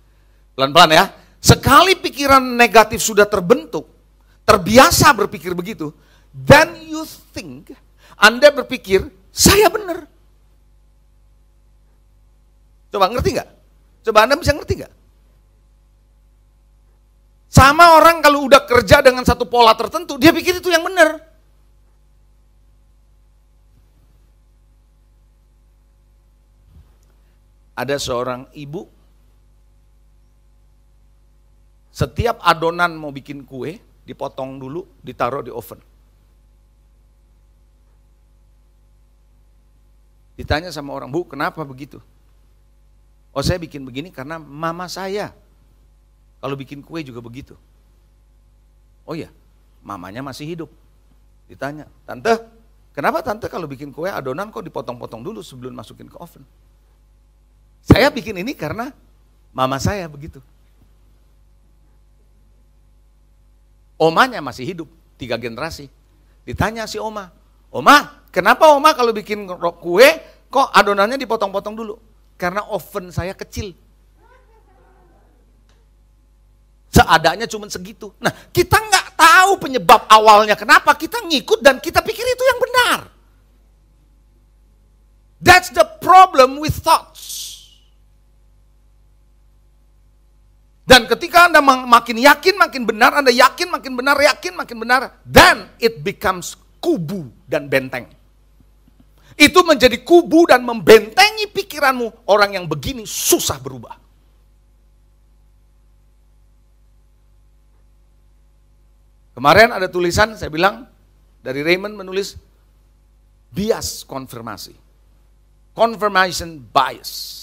Pelan-pelan ya. Sekali pikiran negatif sudah terbentuk, terbiasa berpikir begitu, then you think, Anda berpikir, saya benar. Coba ngerti nggak? Coba Anda bisa ngerti nggak? Sama orang kalau udah kerja dengan satu pola tertentu, dia pikir itu yang benar. Ada seorang ibu, setiap adonan mau bikin kue, dipotong dulu, ditaruh di oven. Ditanya sama orang, Bu, kenapa begitu? Oh, saya bikin begini karena mama saya kalau bikin kue juga begitu. Oh iya, mamanya masih hidup. Ditanya, Tante, kenapa Tante kalau bikin kue adonan kok dipotong-potong dulu sebelum masukin ke oven? Saya bikin ini karena mama saya begitu. Omanya masih hidup, 3 generasi. Ditanya si Oma, Oma, kenapa Oma kalau bikin kue kok adonannya dipotong-potong dulu? Karena oven saya kecil. Seadanya cuma segitu. Nah, kita nggak tahu penyebab awalnya kenapa, kita ngikut dan kita pikir itu yang benar. That's the problem with thoughts. Dan ketika Anda makin yakin makin benar, Anda yakin makin benar, yakin makin benar, then it becomes kubu dan benteng. Itu menjadi kubu dan membentengi pikiranmu. Orang yang begini susah berubah. Kemarin ada tulisan, saya bilang, dari Raymond menulis, bias konfirmasi. Confirmation bias.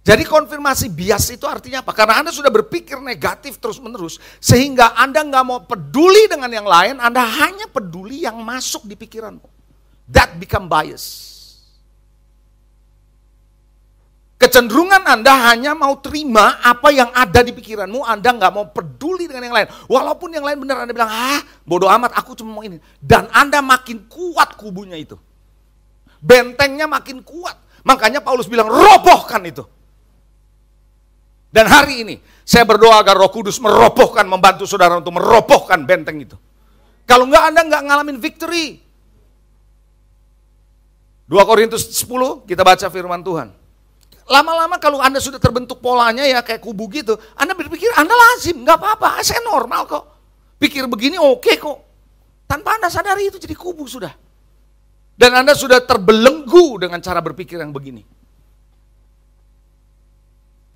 Jadi konfirmasi bias itu artinya apa? Karena Anda sudah berpikir negatif terus-menerus, sehingga Anda nggak mau peduli dengan yang lain, Anda hanya peduli yang masuk di pikiranmu. That become bias. Kecenderungan Anda hanya mau terima apa yang ada di pikiranmu, Anda nggak mau peduli dengan yang lain. Walaupun yang lain benar, Anda bilang, bodoh amat, aku cuma mau ini. Dan Anda makin kuat kubunya itu. Bentengnya makin kuat. Makanya Paulus bilang, robohkan itu. Dan hari ini, saya berdoa agar Roh Kudus merobohkan, membantu saudara untuk merobohkan benteng itu. Kalau enggak, Anda enggak ngalamin victory. 2 Korintus 10, kita baca firman Tuhan. Lama-lama kalau Anda sudah terbentuk polanya ya kayak kubu gitu, Anda berpikir Anda lazim, enggak apa-apa, saya normal kok. Pikir begini oke kok. Tanpa Anda sadari itu jadi kubu sudah. Dan Anda sudah terbelenggu dengan cara berpikir yang begini.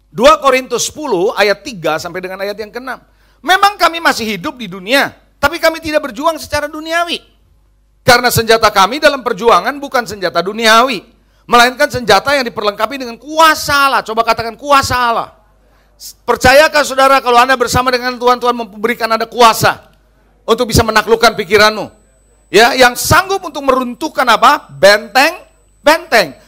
2 Korintus 10 ayat 3 sampai dengan ayat yang ke-6. Memang kami masih hidup di dunia, tapi kami tidak berjuang secara duniawi. Karena senjata kami dalam perjuangan bukan senjata duniawi, melainkan senjata yang diperlengkapi dengan kuasa Allah. Coba katakan kuasa Allah. Percayakah saudara kalau Anda bersama dengan Tuhan, Tuhan memberikan Anda kuasa untuk bisa menaklukkan pikiranmu? Ya, yang sanggup untuk meruntuhkan apa? Benteng.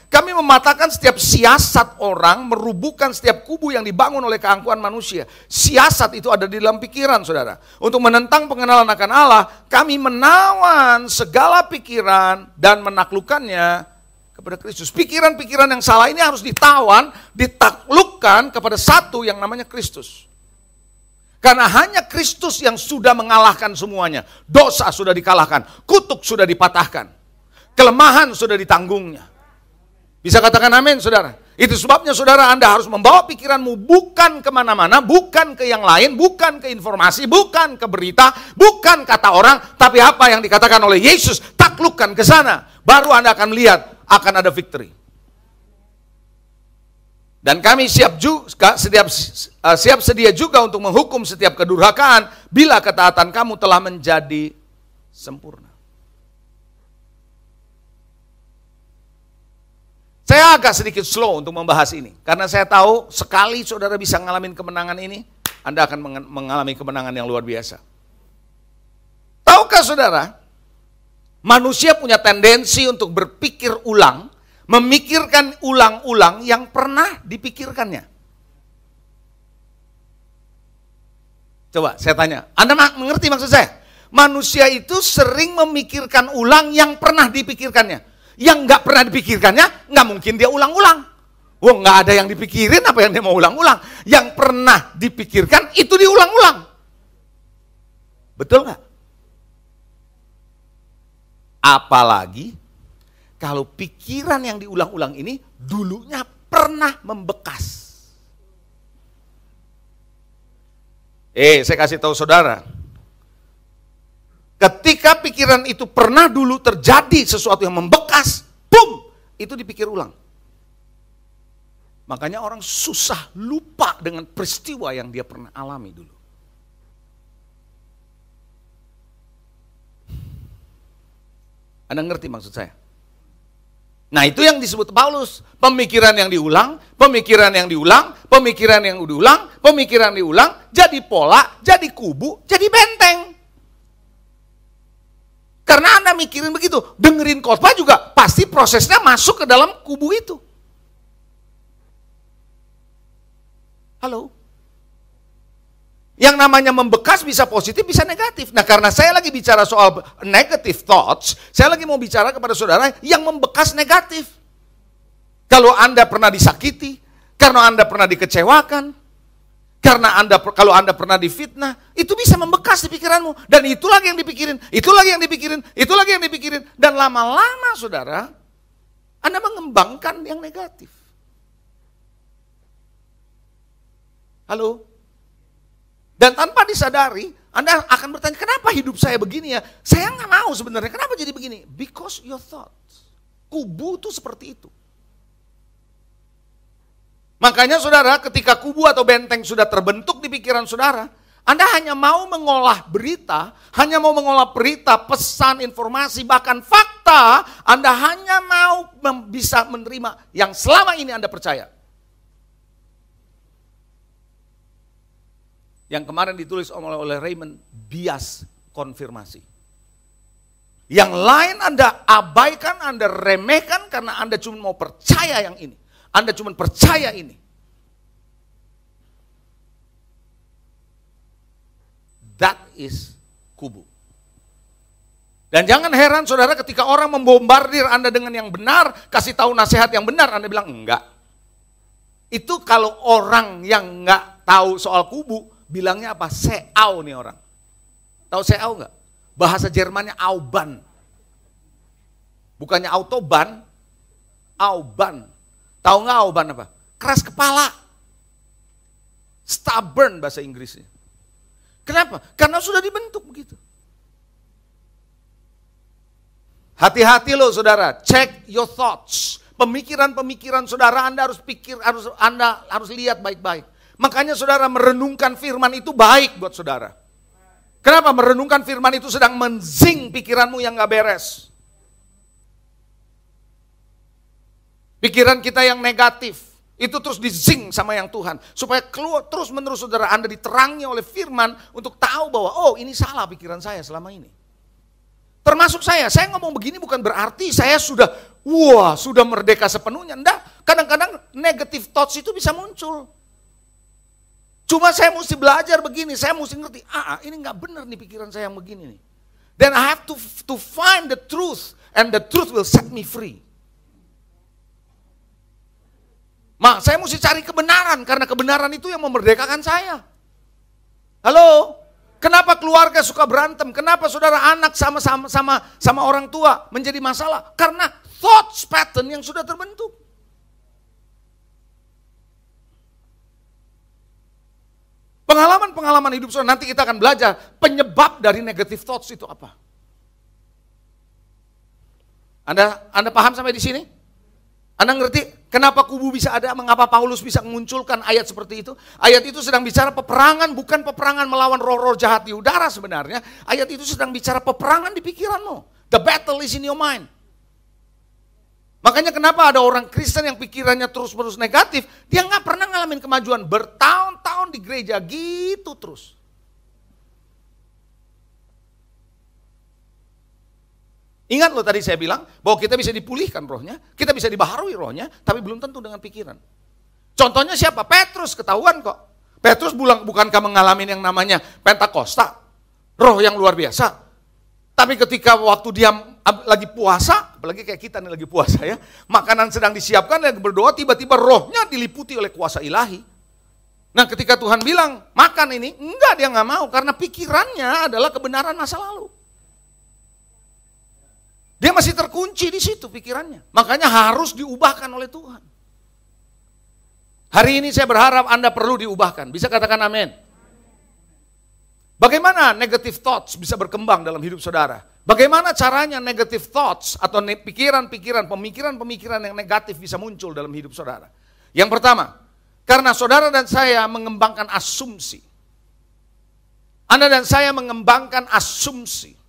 Kami mematahkan setiap siasat orang, merubuhkan setiap kubu yang dibangun oleh keangkuhan manusia. Siasat itu ada di dalam pikiran, saudara. Untuk menentang pengenalan akan Allah, kami menawan segala pikiran dan menaklukkannya kepada Kristus. Pikiran-pikiran yang salah ini harus ditawan, ditaklukkan kepada satu yang namanya Kristus. Karena hanya Kristus yang sudah mengalahkan semuanya. Dosa sudah dikalahkan, kutuk sudah dipatahkan, kelemahan sudah ditanggungnya. Bisa katakan amin, saudara? Itu sebabnya saudara Anda harus membawa pikiranmu bukan kemana-mana, bukan ke yang lain, bukan ke informasi, bukan ke berita, bukan kata orang, tapi apa yang dikatakan oleh Yesus, taklukkan ke sana. Baru Anda akan melihat akan ada victory. Dan kami siap sedia juga untuk menghukum setiap kedurhakaan bila ketaatan kamu telah menjadi sempurna. Saya agak sedikit slow untuk membahas ini, karena saya tahu sekali saudara bisa ngalamin kemenangan ini, Anda akan mengalami kemenangan yang luar biasa. Tahukah saudara, manusia punya tendensi untuk berpikir ulang, memikirkan ulang-ulang yang pernah dipikirkannya. Coba saya tanya, Anda mengerti maksud saya? Manusia itu sering memikirkan ulang yang pernah dipikirkannya. Yang nggak pernah dipikirkannya, nggak mungkin dia ulang-ulang. Wah, nggak ada yang dipikirin, apa yang dia mau ulang-ulang? Yang pernah dipikirkan, itu diulang-ulang. Betul nggak? Apalagi, kalau pikiran yang diulang-ulang ini, dulunya pernah membekas. Saya kasih tahu saudara. Ketika pikiran itu pernah dulu terjadi sesuatu yang membekas, boom, itu dipikir ulang. Makanya orang susah lupa dengan peristiwa yang dia pernah alami dulu. Anda ngerti maksud saya? Nah, itu yang disebut Paulus. Pemikiran yang diulang, pemikiran yang diulang, pemikiran yang diulang, pemikiran diulang, jadi pola, jadi kubu, jadi benteng. Karena Anda mikirin begitu, dengerin khotbah juga pasti prosesnya masuk ke dalam kubu itu. Halo? Yang namanya membekas bisa positif, bisa negatif. Nah, karena saya lagi bicara soal negative thoughts, saya lagi mau bicara kepada saudara yang membekas negatif. Kalau Anda pernah disakiti, karena Anda pernah dikecewakan, karena kalau Anda pernah difitnah, itu bisa membekas di pikiranmu. Dan itu lagi yang dipikirin, itu lagi yang dipikirin, itu lagi yang dipikirin. Dan lama-lama saudara, Anda mengembangkan yang negatif. Halo? Dan tanpa disadari, Anda akan bertanya, kenapa hidup saya begini ya? Saya nggak mau sebenarnya, kenapa jadi begini? Because your thoughts. Kubu itu seperti itu. Makanya saudara, ketika kubu atau benteng sudah terbentuk di pikiran saudara, Anda hanya mau mengolah berita, hanya mau mengolah berita, pesan, informasi, bahkan fakta, Anda hanya mau bisa menerima yang selama ini Anda percaya. Yang kemarin ditulis oleh Raymond, bias konfirmasi. Yang lain Anda abaikan, Anda remehkan karena Anda cuma mau percaya yang ini. Anda cuma percaya ini. That is kubu. Dan jangan heran saudara ketika orang membombardir Anda dengan yang benar, kasih tahu nasihat yang benar, Anda bilang enggak. Itu kalau orang yang enggak tahu soal kubu, bilangnya apa? Seau nih orang. Tahu seau enggak? Bahasa Jermannya Auban. Bukannya autoban, Auban. Tahu enggak Auban apa? Keras kepala. Stubborn bahasa Inggrisnya. Kenapa? Karena sudah dibentuk begitu. Hati-hati loh saudara, check your thoughts. Pemikiran-pemikiran saudara Anda harus pikir, Anda harus lihat baik-baik. Makanya saudara merenungkan firman itu baik buat saudara. Kenapa? Merenungkan firman itu sedang menzing pikiranmu yang gak beres. Pikiran kita yang negatif, itu terus dizing sama yang Tuhan. Supaya keluar terus menerus saudara Anda diterangi oleh firman untuk tahu bahwa oh ini salah pikiran saya selama ini. Termasuk saya ngomong begini bukan berarti saya sudah merdeka sepenuhnya. Enggak, kadang-kadang negative thoughts itu bisa muncul. Cuma saya mesti belajar begini, saya mesti ngerti, ini nggak benar nih pikiran saya yang begini nih. Then I have to find the truth, and the truth will set me free. Saya mesti cari kebenaran, karena kebenaran itu yang memerdekakan saya. Halo, kenapa keluarga suka berantem? Kenapa saudara anak sama orang tua menjadi masalah? Karena thoughts pattern yang sudah terbentuk. Pengalaman hidup saudara, nanti kita akan belajar penyebab dari negative thoughts itu apa. Anda paham sampai di sini? Anda ngerti kenapa kubu bisa ada, mengapa Paulus bisa mengunculkan ayat seperti itu? Ayat itu sedang bicara peperangan, bukan peperangan melawan roh-roh jahat di udara sebenarnya. Ayat itu sedang bicara peperangan di pikiranmu. The battle is in your mind. Makanya kenapa ada orang Kristen yang pikirannya terus-menerus negatif, dia nggak pernah ngalamin kemajuan, bertahun-tahun di gereja gitu terus. Ingat loh tadi saya bilang bahwa kita bisa dipulihkan rohnya, kita bisa dibaharui rohnya, tapi belum tentu dengan pikiran. Contohnya siapa? Petrus, ketahuan kok. Petrus bukankah mengalami yang namanya Pentakosta, roh yang luar biasa. Tapi ketika waktu dia lagi puasa, apalagi kayak kita nih lagi puasa ya, makanan sedang disiapkan dan berdoa, tiba-tiba rohnya diliputi oleh kuasa ilahi. Nah ketika Tuhan bilang makan ini, enggak, dia nggak mau karena pikirannya adalah kebenaran masa lalu. Dia masih terkunci di situ pikirannya, makanya harus diubahkan oleh Tuhan. Hari ini saya berharap Anda perlu diubahkan, bisa katakan amin. Bagaimana negative thoughts bisa berkembang dalam hidup saudara? Bagaimana caranya negative thoughts atau pemikiran-pemikiran yang negatif bisa muncul dalam hidup saudara? Yang pertama, karena saudara dan saya mengembangkan asumsi. Anda dan saya mengembangkan asumsi.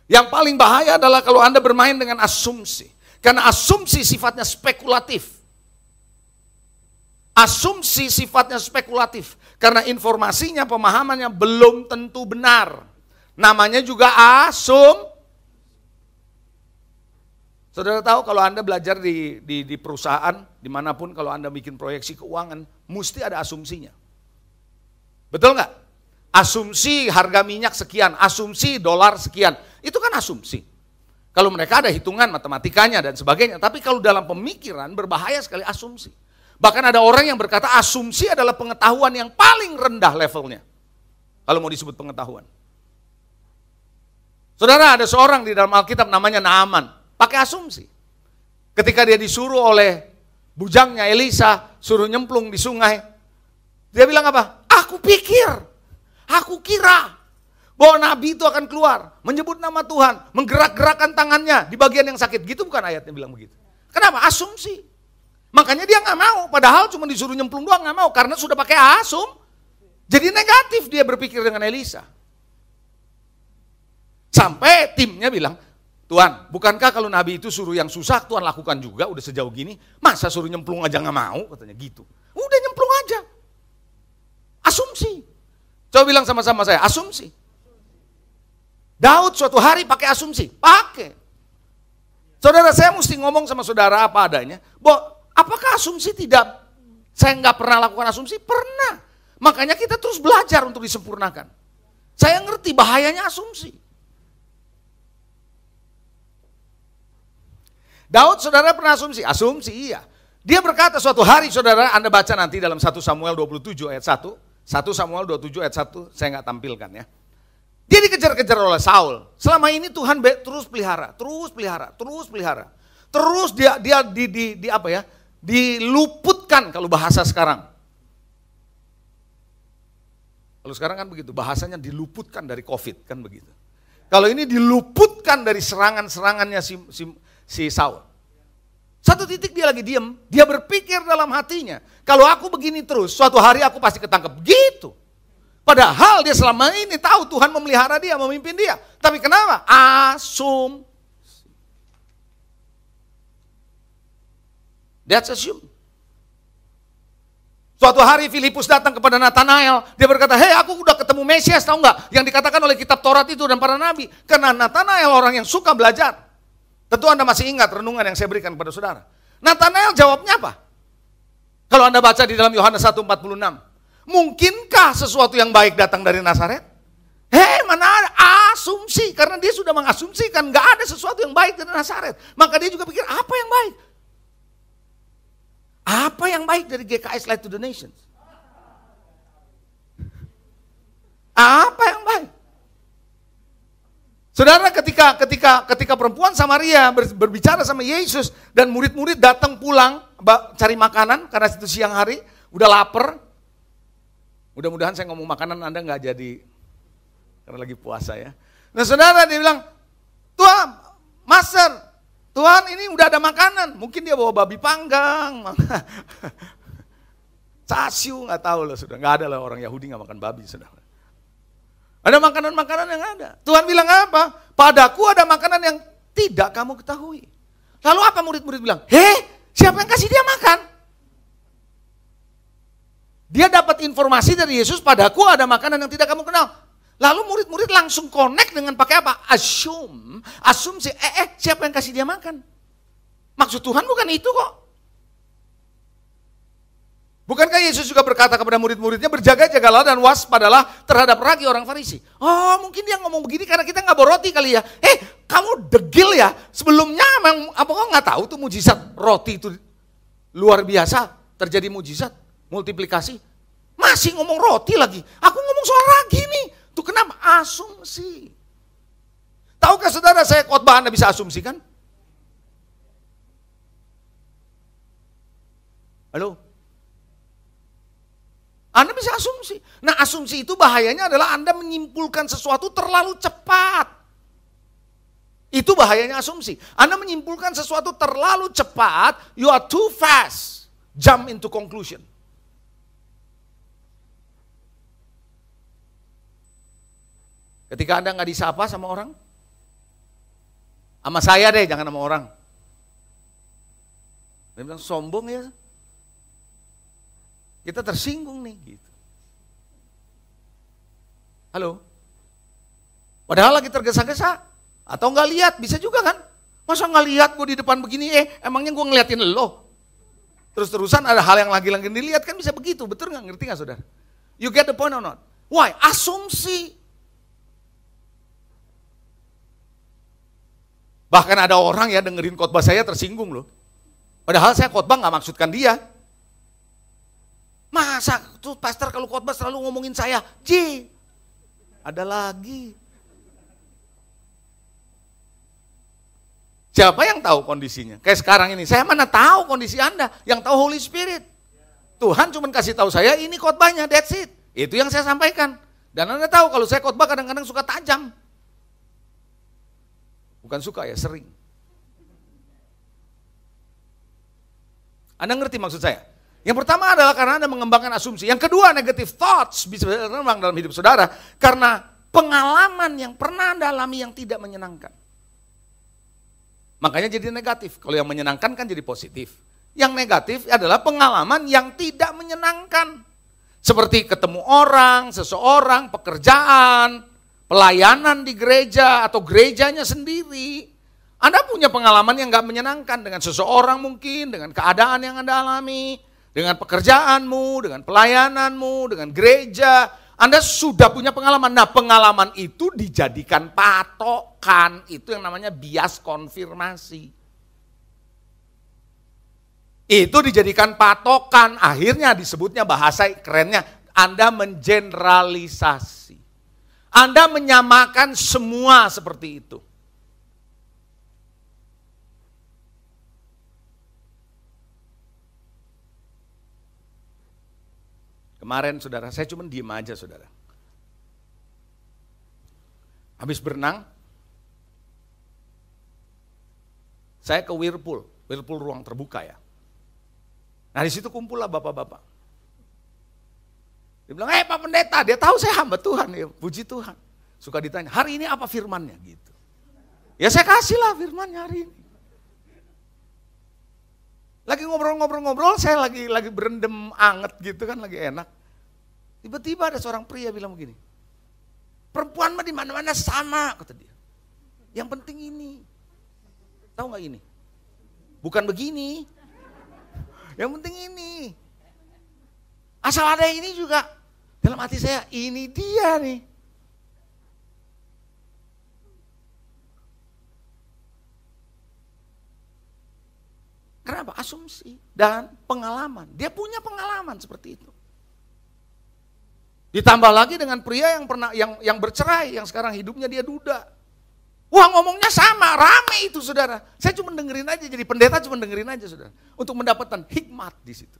Yang paling bahaya adalah kalau Anda bermain dengan asumsi. Karena asumsi sifatnya spekulatif. Asumsi sifatnya spekulatif. Karena informasinya, pemahamannya belum tentu benar. Namanya juga Saudara tahu kalau Anda belajar di perusahaan, dimanapun kalau Anda bikin proyeksi keuangan, mesti ada asumsinya. Betul nggak? Asumsi harga minyak sekian, asumsi dolar sekian. Itu kan asumsi. Kalau mereka ada hitungan matematikanya dan sebagainya. Tapi kalau dalam pemikiran berbahaya sekali asumsi. Bahkan ada orang yang berkata asumsi adalah pengetahuan yang paling rendah levelnya. Kalau mau disebut pengetahuan. Saudara, ada seorang di dalam Alkitab namanya Naaman. Pakai asumsi. Ketika dia disuruh oleh bujangnya Elisa, suruh nyemplung di sungai. Dia bilang apa? Aku pikir Aku kira bahwa nabi itu akan keluar, menyebut nama Tuhan, menggerak-gerakkan tangannya di bagian yang sakit. Gitu bukan ayatnya bilang begitu. Kenapa? Asumsi. Makanya dia nggak mau, padahal cuma disuruh nyemplung doang nggak mau, karena sudah pakai asum. Jadi negatif dia berpikir dengan Elisa. Sampai timnya bilang, Tuhan, bukankah kalau nabi itu suruh yang susah, Tuhan lakukan juga, udah sejauh gini, masa suruh nyemplung aja nggak mau, katanya gitu. Udah nyemplung aja. Asumsi. Coba bilang sama-sama saya, asumsi. Daud suatu hari pakai asumsi, pakai. Saudara, saya mesti ngomong sama saudara apa adanya, bahwa apakah asumsi tidak, saya nggak pernah lakukan asumsi? Pernah. Makanya kita terus belajar untuk disempurnakan. Saya ngerti bahayanya asumsi. Daud saudara pernah asumsi? Asumsi iya. Dia berkata suatu hari saudara, Anda baca nanti dalam 1 Samuel 27 ayat 1. 1 Samuel 27 ayat 1, saya nggak tampilkan ya. Dia dikejar-kejar oleh Saul. Selama ini Tuhan terus pelihara, terus pelihara, terus pelihara. Terus dia diluputkan kalau bahasa sekarang. Kalau sekarang kan begitu, bahasanya diluputkan dari COVID kan begitu. Kalau ini diluputkan dari serangan-serangannya si Saul. Satu titik dia lagi diam, dia berpikir dalam hatinya, kalau aku begini terus, suatu hari aku pasti ketangkep. Gitu. Padahal dia selama ini tahu Tuhan memelihara dia, memimpin dia. Tapi kenapa? Asum. That's assume. Suatu hari Filipus datang kepada Nathanael, dia berkata, hei aku udah ketemu Mesias, tahu nggak? Yang dikatakan oleh kitab Taurat itu dan para nabi. Karena Nathanael orang yang suka belajar. Tentu Anda masih ingat renungan yang saya berikan kepada saudara. Nathanael jawabnya apa? Kalau Anda baca di dalam Yohanes 1:46. Mungkinkah sesuatu yang baik datang dari Nazaret? Mana ada asumsi, karena dia sudah mengasumsikan nggak ada sesuatu yang baik dari Nazaret. Maka dia juga pikir apa yang baik? Apa yang baik dari GKS Light to the Nations? Apa yang baik? Saudara, ketika perempuan Samaria berbicara sama Yesus dan murid-murid datang pulang cari makanan karena itu siang hari, udah lapar. Mudah-mudahan saya ngomong makanan Anda nggak jadi, karena lagi puasa ya. Nah saudara, dia bilang, Tuhan, Master, Tuhan ini udah ada makanan. Mungkin dia bawa babi panggang, casiu, nggak tahu loh sudah. Nggak ada lah orang Yahudi nggak makan babi saudara. Ada makanan-makanan yang ada. Tuhan bilang apa? Padaku ada makanan yang tidak kamu ketahui. Lalu apa murid-murid bilang? Siapa yang kasih dia makan? Dia dapat informasi dari Yesus, padaku ada makanan yang tidak kamu kenal. Lalu murid-murid langsung connect dengan pakai apa? Asumsi, siapa yang kasih dia makan? Maksud Tuhan bukan itu kok. Bukankah Yesus juga berkata kepada murid-muridnya, berjaga-jagalah dan waspadalah terhadap ragi orang Farisi. Oh mungkin dia ngomong begini karena kita nggak bawa roti kali ya. Kamu degil ya, sebelumnya memang apa kok nggak tahu tuh mujizat roti itu luar biasa, terjadi mujizat. Multiplikasi, masih ngomong roti lagi. Aku ngomong soal ragi nih. Tuh kenapa? Asumsi. Tahukah saudara saya khotbah Anda bisa asumsikan? Halo? Anda bisa asumsi. Nah asumsi itu bahayanya adalah Anda menyimpulkan sesuatu terlalu cepat. Itu bahayanya asumsi. Anda menyimpulkan sesuatu terlalu cepat, you are too fast. Jump into conclusion. Ketika Anda nggak disapa sama orang, sama saya deh, jangan sama orang. Dia bilang sombong ya, kita tersinggung nih gitu. Halo, padahal lagi tergesa-gesa, atau nggak lihat, bisa juga kan? Masa nggak lihat gue di depan begini, emangnya gue ngeliatin lo? Terus-terusan ada hal yang lagi dilihat kan bisa begitu, betul nggak? Ngerti nggak saudara? You get the point or not? Why? Asumsi. Bahkan ada orang ya dengerin khotbah saya tersinggung loh. Padahal saya khotbah nggak maksudkan dia. Masa tuh pastor kalau khotbah selalu ngomongin saya? Ada lagi. Siapa yang tahu kondisinya? Kayak sekarang ini, saya mana tahu kondisi Anda? Yang tahu Holy Spirit. Tuhan cuma kasih tahu saya ini khotbahnya, that's it. Itu yang saya sampaikan. Dan Anda tahu kalau saya khotbah kadang-kadang suka tajam. Bukan suka ya, sering. Anda ngerti maksud saya? Yang pertama adalah karena Anda mengembangkan asumsi. Yang kedua, negative thoughts bisa terbang dalam hidup saudara karena pengalaman yang pernah Anda alami yang tidak menyenangkan. Makanya jadi negatif. Kalau yang menyenangkan kan jadi positif. Yang negatif adalah pengalaman yang tidak menyenangkan. Seperti ketemu orang, seseorang, pekerjaan, pelayanan di gereja atau gerejanya sendiri. Anda punya pengalaman yang gak menyenangkan dengan seseorang mungkin, dengan keadaan yang Anda alami, dengan pekerjaanmu, dengan pelayananmu, dengan gereja. Anda sudah punya pengalaman. Nah, pengalaman itu dijadikan patokan. Itu yang namanya bias konfirmasi. Itu dijadikan patokan, akhirnya disebutnya bahasa kerennya, Anda mengeneralisasi. Anda menyamakan semua seperti itu. Kemarin saudara, saya cuma diem aja saudara. Habis berenang, saya ke Whirlpool ruang terbuka ya. Nah di situ kumpul lah bapak-bapak. Dia bilang, Pak Pendeta, dia tahu saya hamba Tuhan, ya puji Tuhan. Suka ditanya, hari ini apa firmannya gitu. Ya saya kasih lah firmannya hari ini. Lagi ngobrol-ngobrol, saya lagi berendam anget gitu kan, lagi enak. Tiba-tiba ada seorang pria bilang begini, perempuan mah di mana-mana sama, kata dia. Yang penting ini, tahu nggak ini? Bukan begini. Yang penting ini. Asal ada ini juga. Dalam hati saya, ini dia nih. Kenapa? Asumsi dan pengalaman. Dia punya pengalaman seperti itu. Ditambah lagi dengan pria yang bercerai, yang sekarang hidupnya dia duda. Wah ngomongnya sama, rame itu saudara. Saya cuma dengerin aja, jadi pendeta cuma dengerin aja saudara. Untuk mendapatkan hikmat di situ.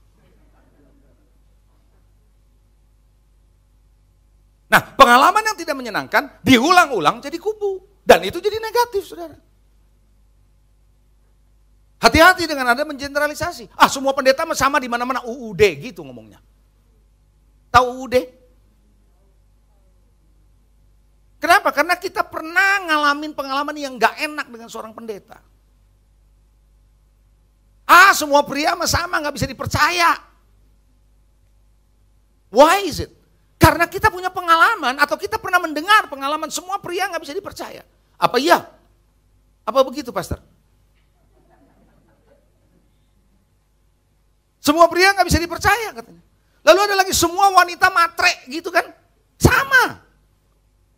Nah pengalaman yang tidak menyenangkan diulang-ulang jadi kubu. Dan itu jadi negatif saudara. Hati-hati dengan Anda mengeneralisasi. Semua pendeta sama di mana-mana UUD gitu ngomongnya. Tahu UUD? Kenapa? Karena kita pernah ngalamin pengalaman yang gak enak dengan seorang pendeta. Semua pria sama gak bisa dipercaya. Why is it? Karena kita punya pengalaman atau kita pernah mendengar pengalaman semua pria gak bisa dipercaya. Apa iya? Apa begitu pastor? Semua pria gak bisa dipercaya katanya. Lalu ada lagi semua wanita matre gitu kan. Sama.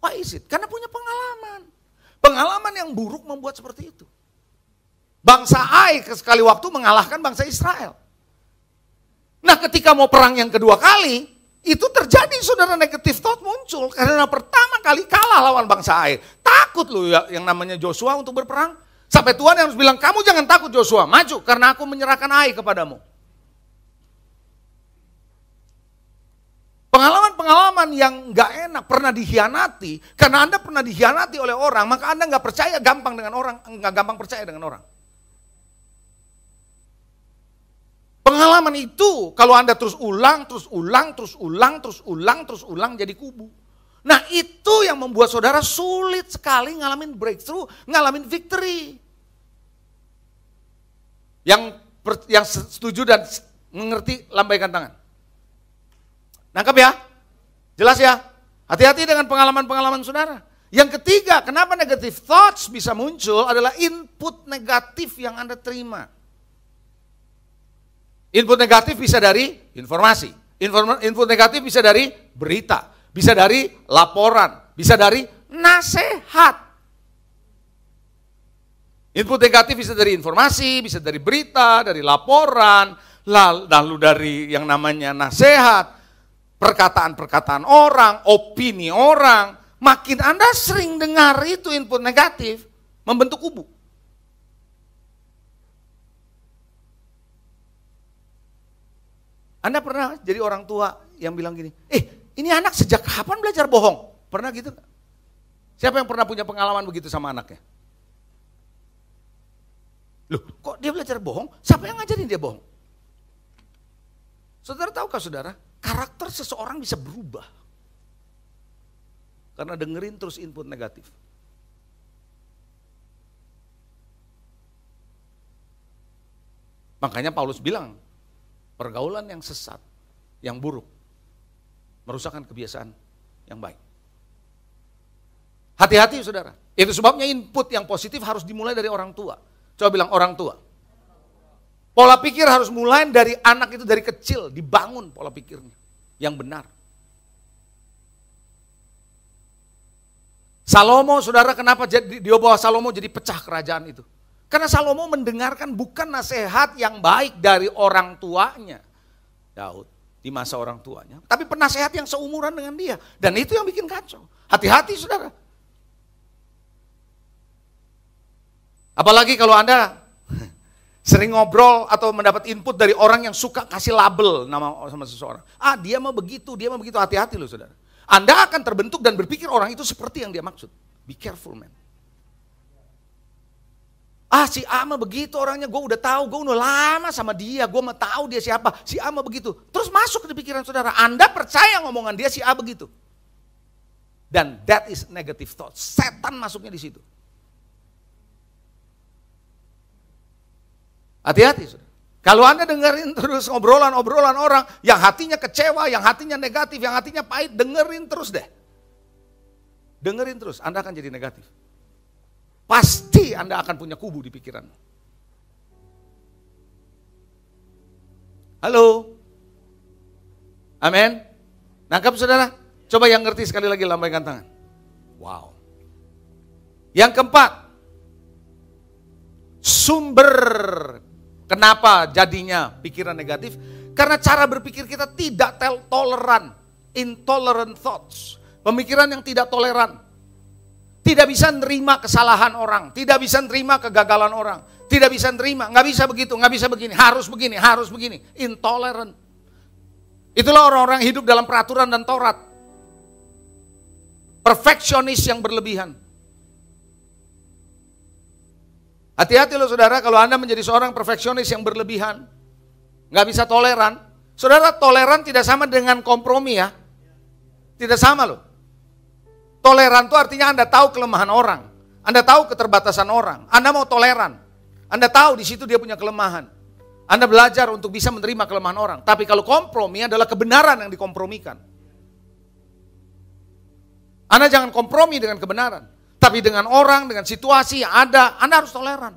Why is it? Karena punya pengalaman. Pengalaman yang buruk membuat seperti itu. Bangsa Ai sekali waktu mengalahkan bangsa Israel. Nah ketika mau perang yang kedua kali, itu terjadi saudara negative thought muncul. Karena pertama kali kalah lawan bangsa Ai. Takut loh ya yang namanya Joshua untuk berperang. Sampai Tuhan yang harus bilang, kamu jangan takut Joshua, maju karena aku menyerahkan Ai kepadamu. Pengalaman-pengalaman yang gak enak, pernah dikhianati, karena Anda pernah dikhianati oleh orang, maka Anda gak percaya gampang dengan orang, gak gampang percaya dengan orang. Pengalaman itu, kalau Anda terus ulang, jadi kubu. Nah itu yang membuat saudara sulit sekali ngalamin breakthrough, ngalamin victory. Yang setuju dan mengerti, lambaikan tangan. Nangkep ya? Jelas ya? Hati-hati dengan pengalaman-pengalaman saudara. Yang ketiga, kenapa negative thoughts bisa muncul adalah input negatif yang Anda terima. Input negatif bisa dari informasi. Input negatif bisa dari berita. Bisa dari laporan. Bisa dari nasihat. Input negatif bisa dari informasi, bisa dari berita, dari laporan, lalu dari yang namanya nasihat. Perkataan-perkataan orang, opini orang, makin Anda sering dengar itu input negatif, membentuk kubu. Anda pernah jadi orang tua yang bilang gini, ini anak sejak kapan belajar bohong? Pernah gitu gak? Siapa yang pernah punya pengalaman begitu sama anaknya? Loh, kok dia belajar bohong? Siapa yang ngajarin dia bohong? Saudara tahukah saudara, karakter seseorang bisa berubah karena dengerin terus input negatif. Makanya Paulus bilang, pergaulan yang sesat, yang buruk, merusakkan kebiasaan yang baik. Hati-hati saudara, itu sebabnya input yang positif harus dimulai dari orang tua. Coba bilang orang tua. Pola pikir harus mulai dari anak itu dari kecil, dibangun pola pikirnya yang benar. Salomo, saudara, kenapa dia bawa Salomo jadi pecah kerajaan itu? Karena Salomo mendengarkan bukan nasihat yang baik dari orang tuanya, Daud, di masa orang tuanya, tapi penasehat yang seumuran dengan dia. Dan itu yang bikin kacau. Hati-hati saudara. Apalagi kalau Anda sering ngobrol atau mendapat input dari orang yang suka kasih label nama sama seseorang. Ah, dia mah begitu, hati-hati loh saudara. Anda akan terbentuk dan berpikir orang itu seperti yang dia maksud. Be careful man. Ah, si A mah begitu orangnya, gue udah tahu, gue udah lama sama dia, gue mah tahu dia siapa. Si A mah begitu. Terus masuk ke pikiran saudara, Anda percaya ngomongan dia si A begitu. Dan that is negative thought. Setan masuknya di situ. Hati-hati saudara. Kalau Anda dengerin terus obrolan-obrolan orang yang hatinya kecewa, yang hatinya negatif, yang hatinya pahit, dengerin terus deh. Dengerin terus, Anda akan jadi negatif. Pasti Anda akan punya kubu di pikiran. Halo? Amin? Nangkap saudara? Coba yang ngerti sekali lagi lambaikan tangan. Wow. Yang keempat, sumber kenapa jadinya pikiran negatif? Karena cara berpikir kita tidak toleran, intolerant thoughts. Pemikiran yang tidak toleran. Tidak bisa nerima kesalahan orang, tidak bisa nerima kegagalan orang, tidak bisa nerima, nggak bisa begitu, nggak bisa begini, harus begini, intolerant. Itulah orang-orang hidup dalam peraturan dan Taurat. Perfeksionis yang berlebihan. Hati-hati loh saudara, kalau Anda menjadi seorang perfeksionis yang berlebihan, nggak bisa toleran. Saudara, toleran tidak sama dengan kompromi ya. Tidak sama loh. Toleran itu artinya Anda tahu kelemahan orang. Anda tahu keterbatasan orang. Anda mau toleran. Anda tahu di situ dia punya kelemahan. Anda belajar untuk bisa menerima kelemahan orang. Tapi kalau kompromi adalah kebenaran yang dikompromikan. Anda jangan kompromi dengan kebenaran. Tapi dengan orang, dengan situasi yang ada, Anda harus toleran.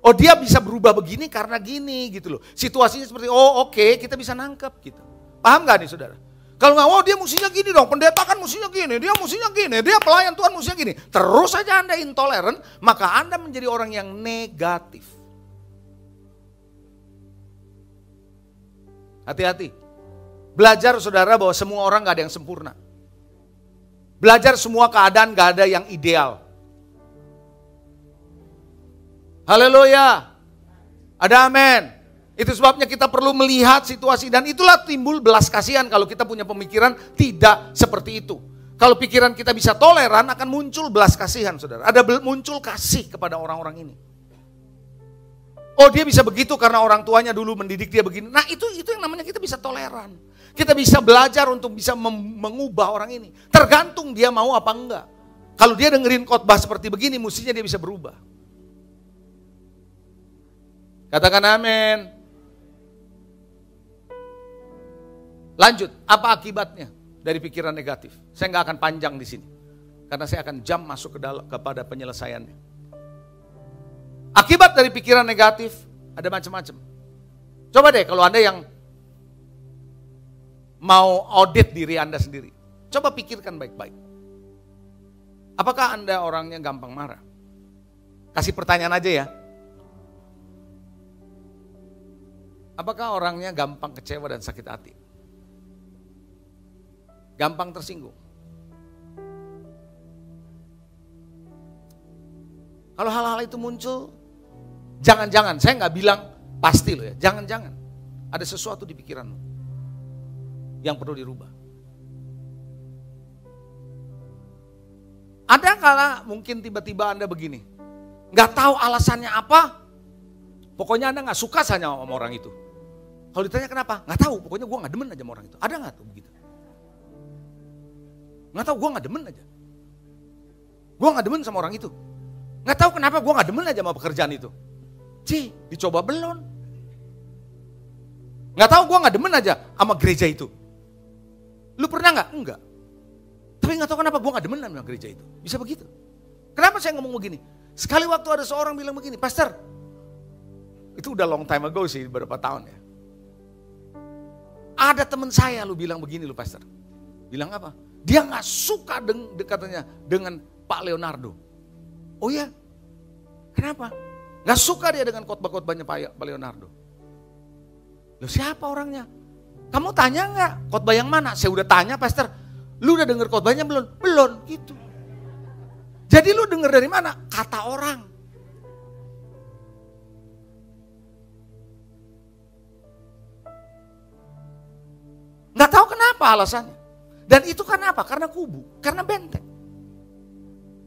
Oh, dia bisa berubah begini karena gini gitu loh. Situasinya seperti, oh oke, kita bisa nangkep gitu. Paham gak nih saudara? Kalau nggak, oh dia mestinya gini dong, pendeta kan mestinya gini, dia mestinya gini, dia pelayan Tuhan mestinya gini. Terus saja Anda intoleran, maka Anda menjadi orang yang negatif. Hati-hati. Belajar saudara bahwa semua orang gak ada yang sempurna. Belajar semua keadaan gak ada yang ideal. Haleluya. Ada amin. Itu sebabnya kita perlu melihat situasi dan itulah timbul belas kasihan kalau kita punya pemikiran tidak seperti itu. Kalau pikiran kita bisa toleran akan muncul belas kasihan saudara. Ada muncul kasih kepada orang-orang ini. Oh dia bisa begitu karena orang tuanya dulu mendidik dia begini. Nah itu yang namanya kita bisa toleran. Kita bisa belajar untuk bisa mengubah orang ini. Tergantung dia mau apa enggak. Kalau dia dengerin khotbah seperti begini mestinya dia bisa berubah. Katakan amin. Lanjut, apa akibatnya dari pikiran negatif? Saya nggak akan panjang di sini, karena saya akan jam masuk kepada penyelesaiannya. Akibat dari pikiran negatif ada macam-macam. Coba deh kalau Anda yang mau audit diri Anda sendiri, coba pikirkan baik-baik. Apakah Anda orangnya gampang marah? Kasih pertanyaan aja ya. Apakah orangnya gampang kecewa dan sakit hati? Gampang tersinggung. Kalau hal-hal itu muncul, jangan-jangan, saya nggak bilang pasti loh ya, jangan-jangan ada sesuatu di pikiranmu yang perlu dirubah. Ada kala mungkin tiba-tiba Anda begini, nggak tahu alasannya apa, pokoknya Anda nggak suka saja sama orang itu. Kalau ditanya kenapa, nggak tahu, pokoknya gue nggak demen aja sama orang itu. Ada nggak tuh begitu? Nggak tahu, gue nggak demen aja. Gue nggak demen sama orang itu. Nggak tahu kenapa gue nggak demen aja sama pekerjaan itu. Dicoba belum. Nggak tahu gue nggak demen aja sama gereja itu. Lu pernah nggak? Enggak. Tapi nggak tahu kenapa gue nggak demen sama gereja itu. Bisa begitu. Kenapa saya ngomong begini? Sekali waktu ada seorang bilang begini, Pastor, itu udah long time ago sih, beberapa tahun ya. Ada teman saya lu bilang begini lu Pastor. Bilang apa? Dia nggak suka katanya dengan Pak Leonardo. Oh ya? Kenapa? Nggak suka dia dengan khotbah-khotbahnya Pak Leonardo. Loh siapa orangnya? Kamu tanya nggak? Khotbah yang mana? Saya udah tanya Pastor. Lu udah denger khotbahnya belum? Belum gitu. Jadi lu denger dari mana? Kata orang. Nggak tahu kenapa alasannya. Dan itu karena apa? Karena kubu, karena benteng.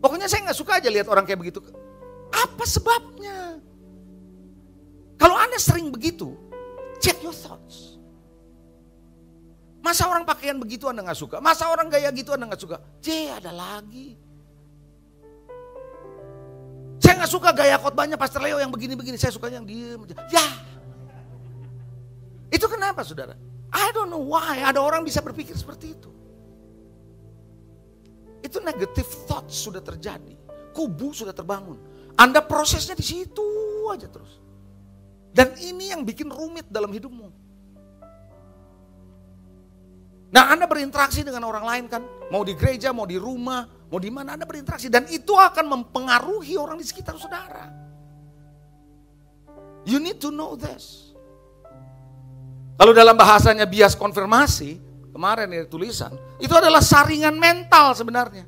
Pokoknya saya nggak suka aja lihat orang kayak begitu. Apa sebabnya? Kalau Anda sering begitu, check your thoughts. Masa orang pakaian begitu Anda nggak suka? Masa orang gaya gitu Anda nggak suka? Ada lagi. Saya nggak suka gaya khotbahnya Pastor Leo yang begini-begini. Saya sukanya yang diem. Ya, itu kenapa saudara? I don't know why ada orang bisa berpikir seperti itu. Itu negative thoughts sudah terjadi. Kubu sudah terbangun. Anda prosesnya di situ aja terus. Dan ini yang bikin rumit dalam hidupmu. Nah Anda berinteraksi dengan orang lain kan. Mau di gereja, mau di rumah, mau di mana Anda berinteraksi. Dan itu akan mempengaruhi orang di sekitar saudara. You need to know this. Kalau dalam bahasanya bias konfirmasi, kemarin ya tulisan, itu adalah saringan mental sebenarnya.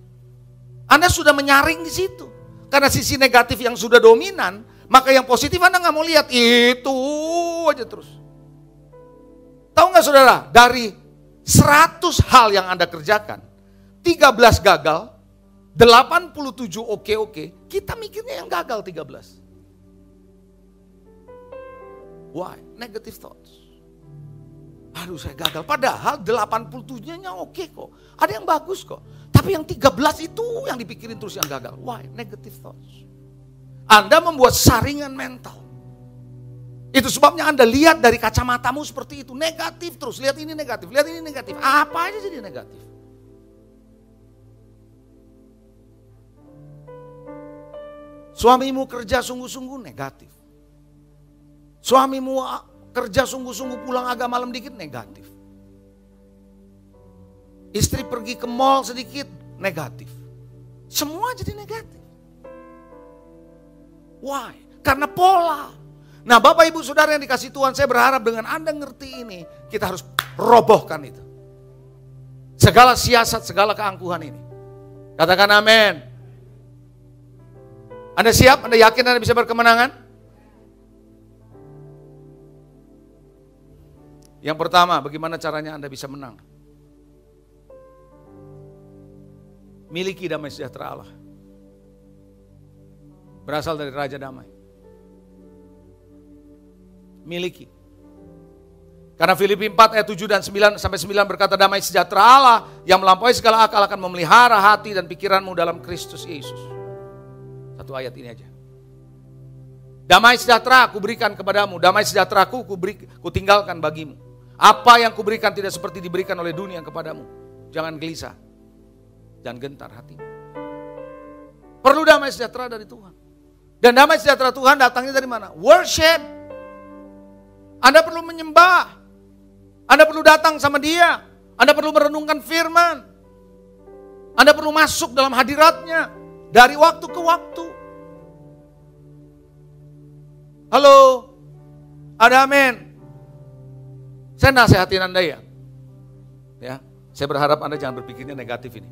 Anda sudah menyaring di situ. Karena sisi negatif yang sudah dominan, maka yang positif Anda nggak mau lihat, itu aja terus. Tahu nggak saudara, dari 100 hal yang Anda kerjakan, 13 gagal, 87 oke, kita mikirnya yang gagal 13. Why? Negative thoughts. Aduh saya gagal, padahal 87-nya oke kok. Ada yang bagus kok. Tapi yang 13 itu yang dipikirin terus yang gagal. Why? Negative thoughts. Anda membuat saringan mental. Itu sebabnya Anda lihat dari kacamatamu seperti itu. Negatif terus, lihat ini negatif, lihat ini negatif. Apa aja jadi negatif. Suamimu kerja sungguh-sungguh negatif. Suamimu kerja sungguh-sungguh pulang agak malam dikit negatif. Istri pergi ke mall sedikit negatif. Semua jadi negatif. Why? Karena pola. Nah Bapak Ibu Saudara yang dikasih Tuhan, saya berharap dengan Anda ngerti ini, kita harus robohkan itu. Segala siasat, segala keangkuhan ini. Katakan amin. Anda siap? Anda yakin Anda bisa berkemenangan? Yang pertama, bagaimana caranya Anda bisa menang? Miliki damai sejahtera Allah. Berasal dari Raja Damai. Miliki. Karena Filipi 4 ayat 7 dan 9 sampai 9 berkata, damai sejahtera Allah yang melampaui segala akal akan memelihara hati dan pikiranmu dalam Kristus Yesus. Satu ayat ini aja. Damai sejahtera aku berikan kepadamu, damai sejahtera aku tinggalkan bagimu. Apa yang kuberikan tidak seperti diberikan oleh dunia kepadamu. Jangan gelisah, jangan gentar hati. Perlu damai sejahtera dari Tuhan. Dan damai sejahtera Tuhan datangnya dari mana? Worship. Anda perlu menyembah. Anda perlu datang sama Dia. Anda perlu merenungkan firman. Anda perlu masuk dalam hadiratnya dari waktu ke waktu. Halo, ada amin. Saya nasihatin Anda ya. Saya berharap Anda jangan berpikirnya negatif ini.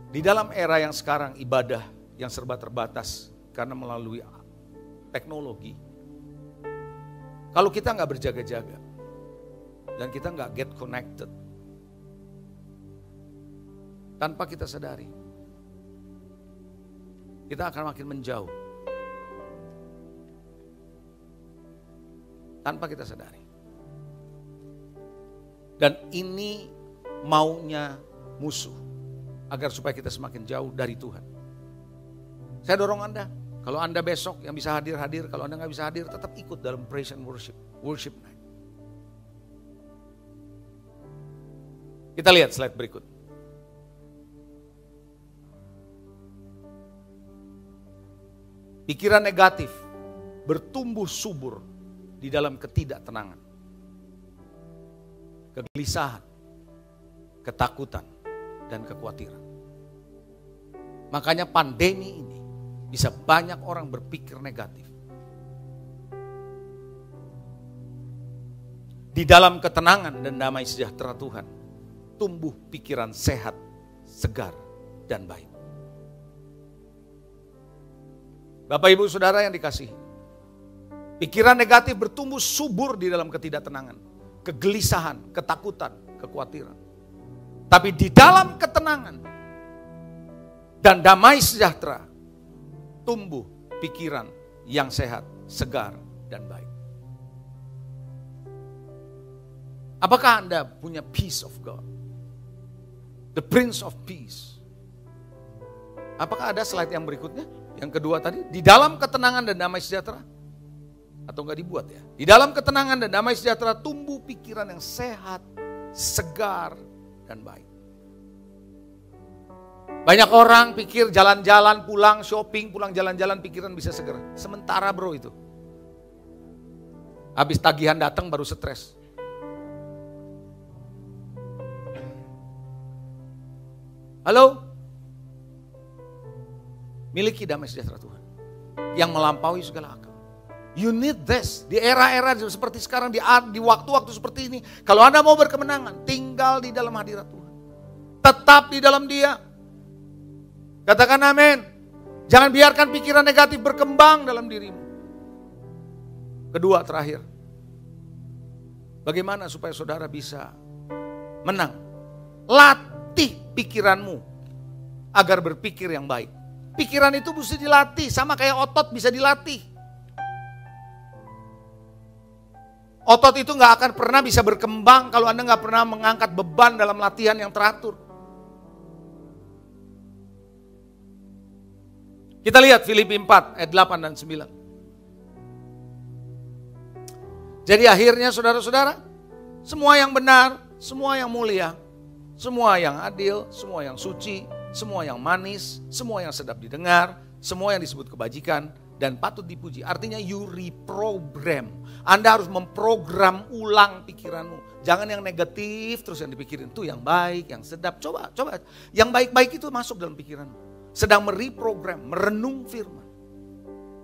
Di dalam era yang sekarang ibadah yang serba terbatas karena melalui teknologi. Kalau kita nggak berjaga-jaga dan kita nggak get connected, tanpa kita sadari, kita akan makin menjauh. Tanpa kita sadari. Dan ini maunya musuh, agar supaya kita semakin jauh dari Tuhan. Saya dorong Anda, kalau Anda besok yang bisa hadir, kalau Anda nggak bisa hadir, tetap ikut dalam praise and worship night. Kita lihat slide berikut. Pikiran negatif bertumbuh subur di dalam ketidaktenangan, kegelisahan, ketakutan, dan kekhawatiran. Makanya pandemi ini bisa banyak orang berpikir negatif. Di dalam ketenangan dan damai sejahtera Tuhan, tumbuh pikiran sehat, segar, dan baik. Bapak Ibu Saudara yang dikasihi, pikiran negatif bertumbuh subur di dalam ketidaktenangan, kegelisahan, ketakutan, kekhawatiran. Tapi di dalam ketenangan dan damai sejahtera, tumbuh pikiran yang sehat, segar, dan baik. Apakah Anda punya peace of God? The Prince of Peace. Apakah ada slide yang berikutnya? Yang kedua tadi, di dalam ketenangan dan damai sejahtera. Atau enggak dibuat ya? Di dalam ketenangan dan damai sejahtera tumbuh pikiran yang sehat, segar, dan baik. Banyak orang pikir jalan-jalan, pulang shopping, pulang jalan-jalan pikiran bisa segar. Sementara bro itu. Habis tagihan datang baru stres. Halo? Miliki damai sejahtera Tuhan yang melampaui segala akal. You need this. Di era-era seperti sekarang, di waktu-waktu seperti ini, kalau Anda mau berkemenangan, tinggal di dalam hadirat Tuhan. Tetap di dalam Dia. Katakan amin. Jangan biarkan pikiran negatif berkembang dalam dirimu. Kedua, terakhir. Bagaimana supaya saudara bisa menang? Latih pikiranmu agar berpikir yang baik. Pikiran itu mesti dilatih, sama kayak otot bisa dilatih. Otot itu gak akan pernah bisa berkembang kalau Anda gak pernah mengangkat beban dalam latihan yang teratur. Kita lihat Filipi 4 ayat 8 dan 9. Jadi akhirnya saudara-saudara, semua yang benar, semua yang mulia, semua yang adil, semua yang suci, semua yang manis, semua yang sedap didengar, semua yang disebut kebajikan dan patut dipuji. Artinya you reprogram. Anda harus memprogram ulang pikiranmu. Jangan yang negatif terus yang dipikirin. Itu yang baik, yang sedap. Coba. Yang baik-baik itu masuk dalam pikiranmu. Sedang mereprogram, merenung firman.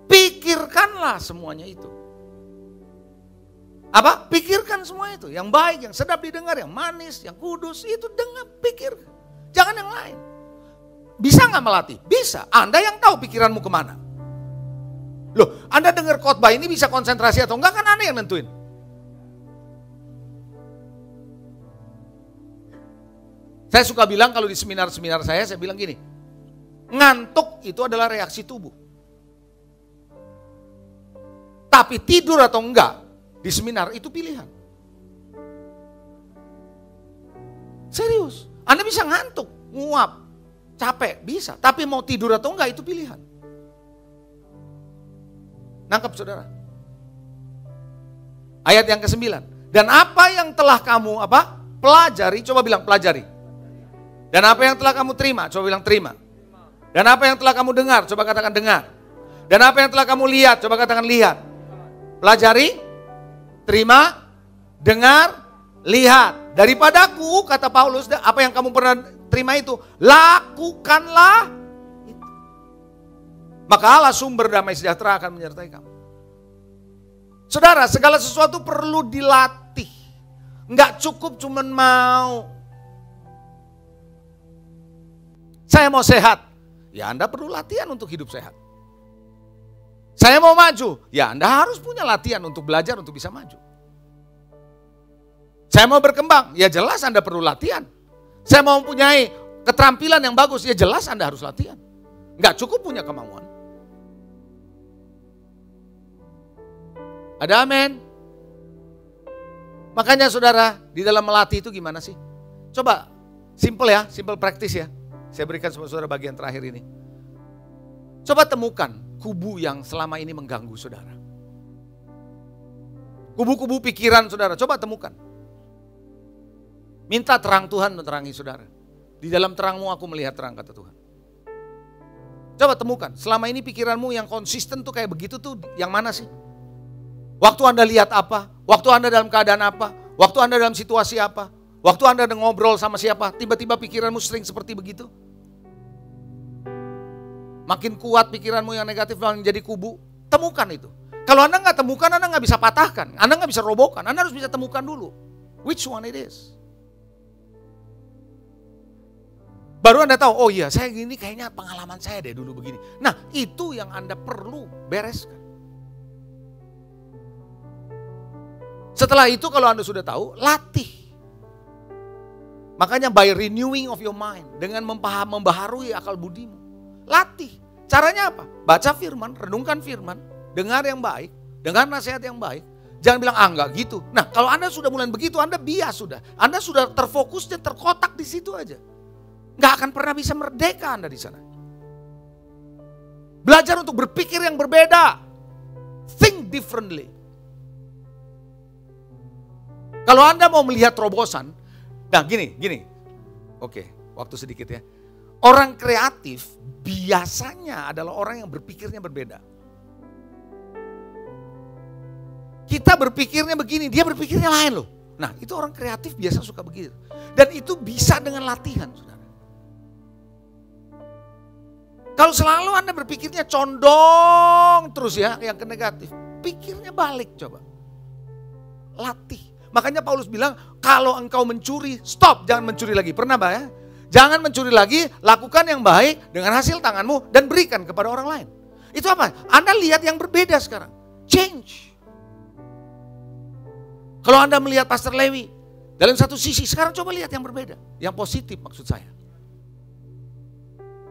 Pikirkanlah semuanya itu. Apa? Pikirkan semua itu. Yang baik, yang sedap didengar, yang manis, yang kudus. Itu dengar, pikir. Jangan yang lain. Bisa gak melatih? Bisa. Anda yang tahu pikiranmu kemana. Loh, Anda dengar khotbah ini bisa konsentrasi atau enggak, kan Anda yang nentuin. Saya suka bilang kalau di seminar-seminar saya bilang gini. Ngantuk itu adalah reaksi tubuh. Tapi tidur atau enggak di seminar itu pilihan. Serius. Anda bisa ngantuk, nguap. Capek, bisa. Tapi mau tidur atau enggak itu pilihan. Nangkep saudara? Ayat yang ke-9. Dan apa yang telah kamu pelajari, coba bilang pelajari. Dan apa yang telah kamu terima, coba bilang terima. Dan apa yang telah kamu dengar, coba katakan dengar. Dan apa yang telah kamu lihat, coba katakan lihat. Pelajari, terima, dengar, lihat. Daripadaku, kata Paulus, apa yang kamu pernah terima itu, lakukanlah itu. Maka Allah sumber damai sejahtera akan menyertai kamu. Saudara, segala sesuatu perlu dilatih. Enggak cukup cuman mau. Saya mau sehat. Ya Anda perlu latihan untuk hidup sehat. Saya mau maju. Ya Anda harus punya latihan untuk belajar untuk bisa maju. Saya mau berkembang. Ya jelas Anda perlu latihan. Saya mau mempunyai keterampilan yang bagus, ya jelas Anda harus latihan. Nggak cukup punya kemauan. Ada amin? Makanya saudara, di dalam melatih itu gimana sih? Coba, simple ya, simple praktis ya. Saya berikan sama saudara bagian terakhir ini. Coba temukan kubu yang selama ini mengganggu saudara. Kubu-kubu pikiran saudara, coba temukan. Minta terang Tuhan menerangi saudara. Di dalam terangmu aku melihat terang, kata Tuhan. Coba temukan, selama ini pikiranmu yang konsisten tuh kayak begitu tuh yang mana sih? Waktu Anda lihat apa? Waktu Anda dalam keadaan apa? Waktu Anda dalam situasi apa? Waktu Anda ngobrol sama siapa? Tiba-tiba pikiranmu sering seperti begitu? Makin kuat pikiranmu yang negatif menjadi kubu, temukan itu. Kalau Anda nggak temukan, Anda nggak bisa patahkan, Anda nggak bisa robohkan, Anda harus bisa temukan dulu. Which one it is? Baru Anda tahu, oh iya saya gini kayaknya pengalaman saya deh dulu begini. Nah itu yang Anda perlu bereskan. Setelah itu kalau Anda sudah tahu, latih. Makanya by renewing of your mind, dengan membaharui akal budimu. Latih. Caranya apa? Baca firman, renungkan firman. Dengar yang baik, dengar nasihat yang baik. Jangan bilang, enggak gitu. Nah kalau Anda sudah mulai begitu, Anda bias sudah. Anda sudah terfokus dan terkotak di situ aja. Nggak akan pernah bisa merdeka Anda di sana. Belajar untuk berpikir yang berbeda. Think differently. Kalau Anda mau melihat terobosan, nah gini. Oke, waktu sedikit ya. Orang kreatif biasanya adalah orang yang berpikirnya berbeda. Kita berpikirnya begini, dia berpikirnya lain loh. Nah itu orang kreatif biasa suka begitu. Dan itu bisa dengan latihan, saudara. Kalau selalu Anda berpikirnya condong terus ya, yang ke negatif. Pikirnya balik coba. Latih. Makanya Paulus bilang, kalau engkau mencuri, stop, jangan mencuri lagi. Pernah Pak ya? Jangan mencuri lagi, lakukan yang baik dengan hasil tanganmu dan berikan kepada orang lain. Itu apa? Anda lihat yang berbeda sekarang. Change. Kalau Anda melihat Pastor Lewi dalam satu sisi, sekarang coba lihat yang berbeda. Yang positif maksud saya.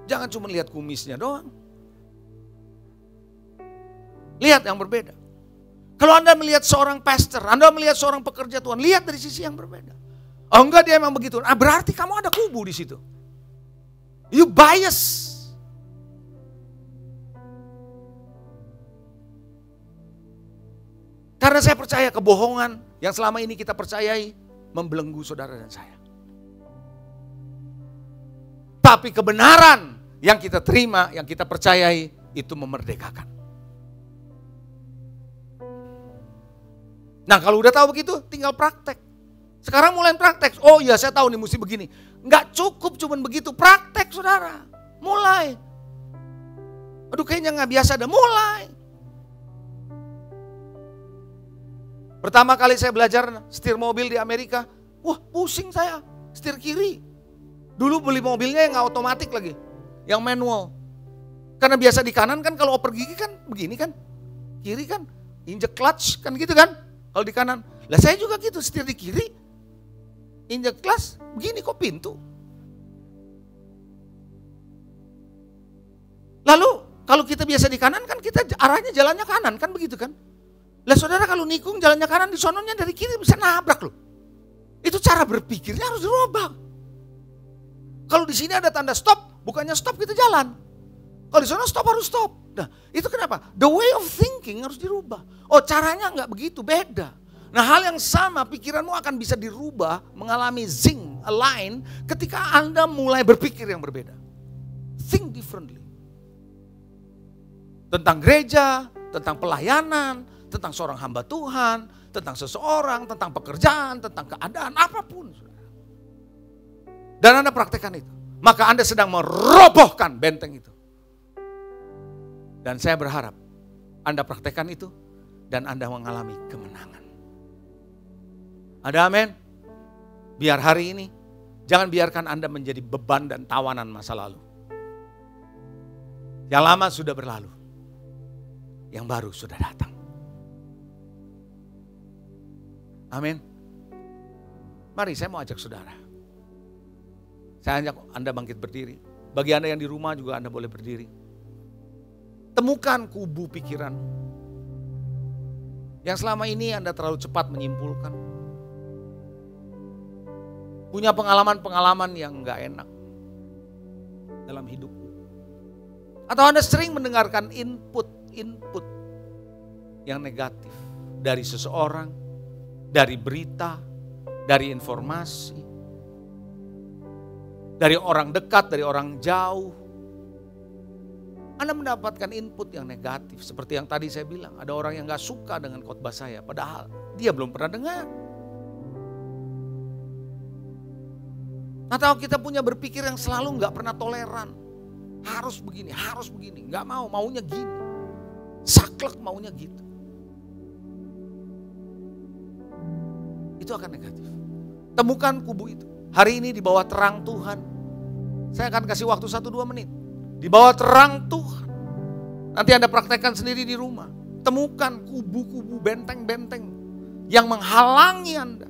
Jangan cuma lihat kumisnya doang. Lihat yang berbeda. Kalau Anda melihat seorang pastor, Anda melihat seorang pekerja Tuhan, lihat dari sisi yang berbeda. Oh enggak, dia emang begitu. Ah, berarti kamu ada kubu di situ. You bias. Karena saya percaya kebohongan yang selama ini kita percayai membelenggu saudara dan saya. Tapi kebenaran yang kita terima, yang kita percayai itu memerdekakan. Nah kalau udah tahu begitu tinggal praktek. Sekarang mulai praktek. Oh iya saya tahu nih mesti begini. Nggak cukup cuman begitu, praktek saudara. Mulai. Aduh kayaknya nggak biasa dah, mulai. Pertama kali saya belajar setir mobil di Amerika, wah pusing saya, setir kiri. Dulu beli mobilnya yang nggak otomatis lagi, yang manual. Karena biasa di kanan kan kalau oper gigi kan begini kan, kiri kan, injek clutch kan gitu kan, kalau di kanan. Lah saya juga gitu, setir di kiri, injek clutch, begini kok pintu. Lalu kalau kita biasa di kanan kan kita arahnya jalannya kanan kan begitu kan. Lah saudara kalau nikung jalannya kanan di sononya dari kiri bisa nabrak loh. Itu cara berpikirnya harus dirubah. Kalau di sini ada tanda stop, bukannya stop kita jalan. Kalau di sana stop harus stop. Nah itu kenapa? The way of thinking harus dirubah. Oh caranya nggak begitu, beda. Nah hal yang sama pikiranmu akan bisa dirubah, mengalami zinc, align ketika Anda mulai berpikir yang berbeda. Think differently. Tentang gereja, tentang pelayanan, tentang seorang hamba Tuhan, tentang seseorang, tentang pekerjaan, tentang keadaan, apapun. Dan Anda praktekkan itu. Maka Anda sedang merobohkan benteng itu. Dan saya berharap Anda praktekkan itu dan Anda mengalami kemenangan. Ada amin? Biar hari ini, jangan biarkan Anda menjadi beban dan tawanan masa lalu. Yang lama sudah berlalu. Yang baru sudah datang. Amin. Mari saya mau ajak saudara. Saya ajak Anda bangkit berdiri. Bagi Anda yang di rumah juga Anda boleh berdiri. Temukan kubu pikiran yang selama ini Anda terlalu cepat menyimpulkan. Punya pengalaman-pengalaman yang gak enak dalam hidupmu. Atau Anda sering mendengarkan input yang negatif dari seseorang, dari berita, dari informasi, dari orang dekat, dari orang jauh. Anda mendapatkan input yang negatif. Seperti yang tadi saya bilang, ada orang yang gak suka dengan khotbah saya, padahal dia belum pernah dengar. Atau kita punya berpikir yang selalu gak pernah toleran. Harus begini, gak mau, maunya gini. Saklek maunya gitu. Itu akan negatif. Temukan kubu itu. Hari ini di bawah terang Tuhan. Saya akan kasih waktu 1-2 menit. Di bawah terang Tuhan. Nanti Anda praktekkan sendiri di rumah. Temukan kubu-kubu, benteng-benteng yang menghalangi Anda.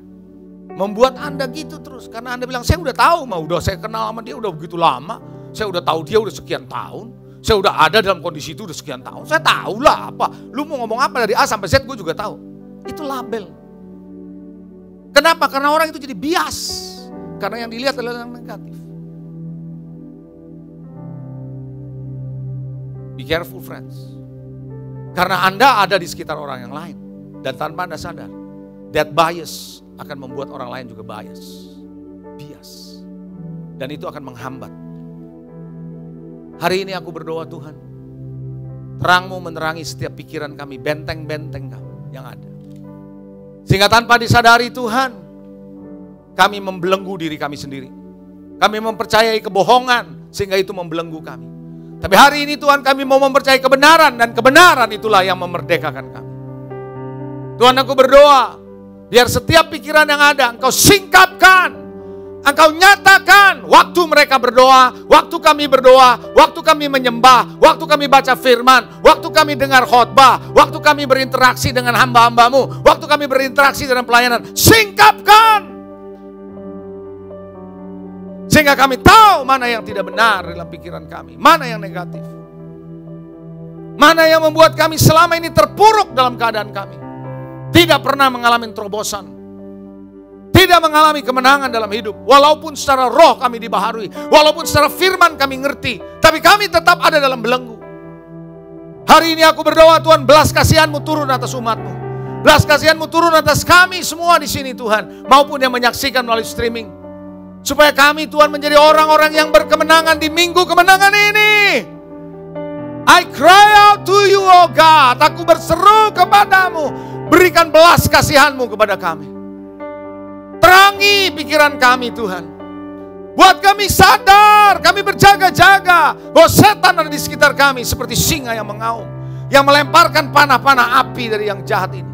Membuat Anda gitu terus. Karena Anda bilang, saya udah tahu, udah saya kenal sama dia udah begitu lama. Saya udah tahu dia udah sekian tahun. Saya udah ada dalam kondisi itu udah sekian tahun. Saya tahu lah apa. Lu mau ngomong apa dari A sampai Z gue juga tahu. Itu label. Kenapa? Karena orang itu jadi bias. Karena yang dilihat adalah yang negatif. Be careful friends. Karena Anda ada di sekitar orang yang lain. Dan tanpa Anda sadar, that bias akan membuat orang lain juga bias. Dan itu akan menghambat. Hari ini aku berdoa Tuhan, terang-Mu menerangi setiap pikiran kami, benteng-benteng kami yang ada. Sehingga tanpa disadari Tuhan, kami membelenggu diri kami sendiri. Kami mempercayai kebohongan sehingga itu membelenggu kami. Tapi hari ini Tuhan kami mau mempercayai kebenaran dan kebenaran itulah yang memerdekakan kami. Tuhan aku berdoa, biar setiap pikiran yang ada Engkau singkapkan. Engkau nyatakan waktu mereka berdoa, waktu kami berdoa, waktu kami menyembah, waktu kami baca firman, waktu kami dengar khotbah, waktu kami berinteraksi dengan hamba-hambamu, waktu kami berinteraksi dalam pelayanan. Singkapkan. Sehingga kami tahu mana yang tidak benar dalam pikiran kami, mana yang negatif. Mana yang membuat kami selama ini terpuruk dalam keadaan kami. Tidak pernah mengalami terobosan. Tidak mengalami kemenangan dalam hidup. Walaupun secara roh kami dibaharui. Walaupun secara firman kami ngerti. Tapi kami tetap ada dalam belenggu. Hari ini aku berdoa Tuhan, belas kasihan-Mu turun atas umat-Mu. Belas kasihan-Mu turun atas kami semua di sini Tuhan. Maupun yang menyaksikan melalui streaming. Supaya kami Tuhan menjadi orang-orang yang berkemenangan di minggu kemenangan ini. I cry out to you oh God. Aku berseru kepadamu. Berikan belas kasihan-Mu kepada kami. Terangi pikiran kami Tuhan. Buat kami sadar, kami berjaga-jaga bahwa setan ada di sekitar kami seperti singa yang mengaum. Yang melemparkan panah-panah api dari yang jahat ini.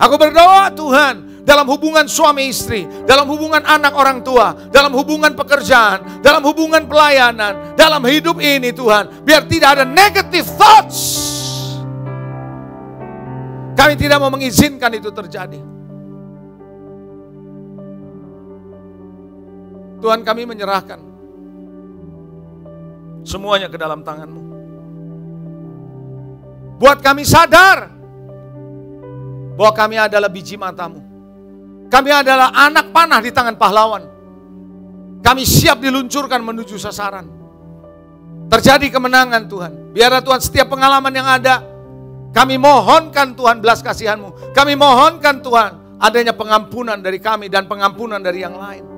Aku berdoa Tuhan, dalam hubungan suami istri, dalam hubungan anak orang tua, dalam hubungan pekerjaan, dalam hubungan pelayanan, dalam hidup ini Tuhan, biar tidak ada negative thoughts. Kami tidak mau mengizinkan itu terjadi. Tuhan kami menyerahkan semuanya ke dalam tangan-Mu. Buat kami sadar bahwa kami adalah biji mata-Mu. Kami adalah anak panah di tangan pahlawan. Kami siap diluncurkan menuju sasaran. Terjadi kemenangan Tuhan. Biarlah Tuhan setiap pengalaman yang ada, kami mohonkan Tuhan belas kasihan-Mu. Kami mohonkan Tuhan adanya pengampunan dari kami dan pengampunan dari yang lain.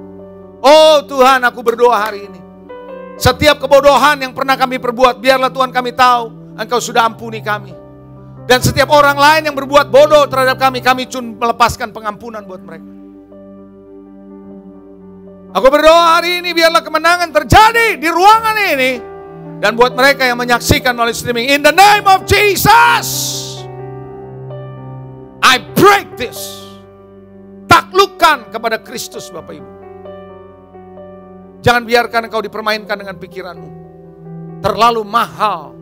Oh Tuhan, aku berdoa hari ini. Setiap kebodohan yang pernah kami perbuat, biarlah Tuhan kami tahu Engkau sudah ampuni kami. Dan setiap orang lain yang berbuat bodoh terhadap kami cuma melepaskan pengampunan buat mereka. Aku berdoa hari ini biarlah kemenangan terjadi di ruangan ini. Dan buat mereka yang menyaksikan melalui streaming, in the name of Jesus, I break this. Taklukkan kepada Kristus Bapak Ibu. Jangan biarkan engkau dipermainkan dengan pikiranmu. Terlalu mahal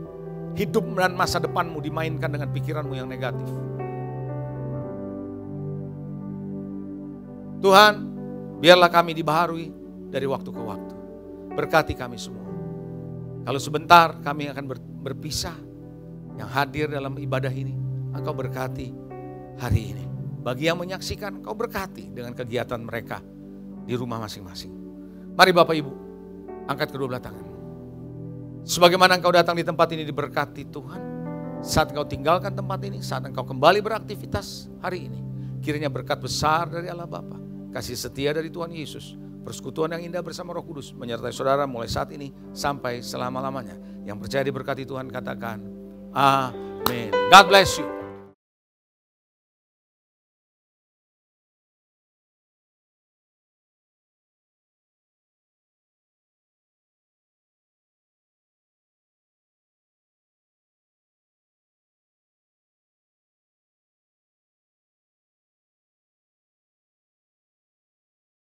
hidup dan masa depanmu dimainkan dengan pikiranmu yang negatif. Tuhan, biarlah kami dibaharui dari waktu ke waktu. berkati kami semua. Kalau sebentar kami akan berpisah, yang hadir dalam ibadah ini, Engkau berkati hari ini. Bagi yang menyaksikan, Engkau berkati dengan kegiatan mereka di rumah masing-masing. Mari Bapak Ibu, angkat kedua belah tanganmu. Sebagaimana Engkau datang di tempat ini diberkati Tuhan, saat Engkau tinggalkan tempat ini, saat Engkau kembali beraktivitas hari ini, kiranya berkat besar dari Allah Bapa, kasih setia dari Tuhan Yesus, persekutuan yang indah bersama Roh Kudus menyertai saudara mulai saat ini sampai selama-lamanya. Yang percaya diberkati Tuhan katakan, Amin. God bless you.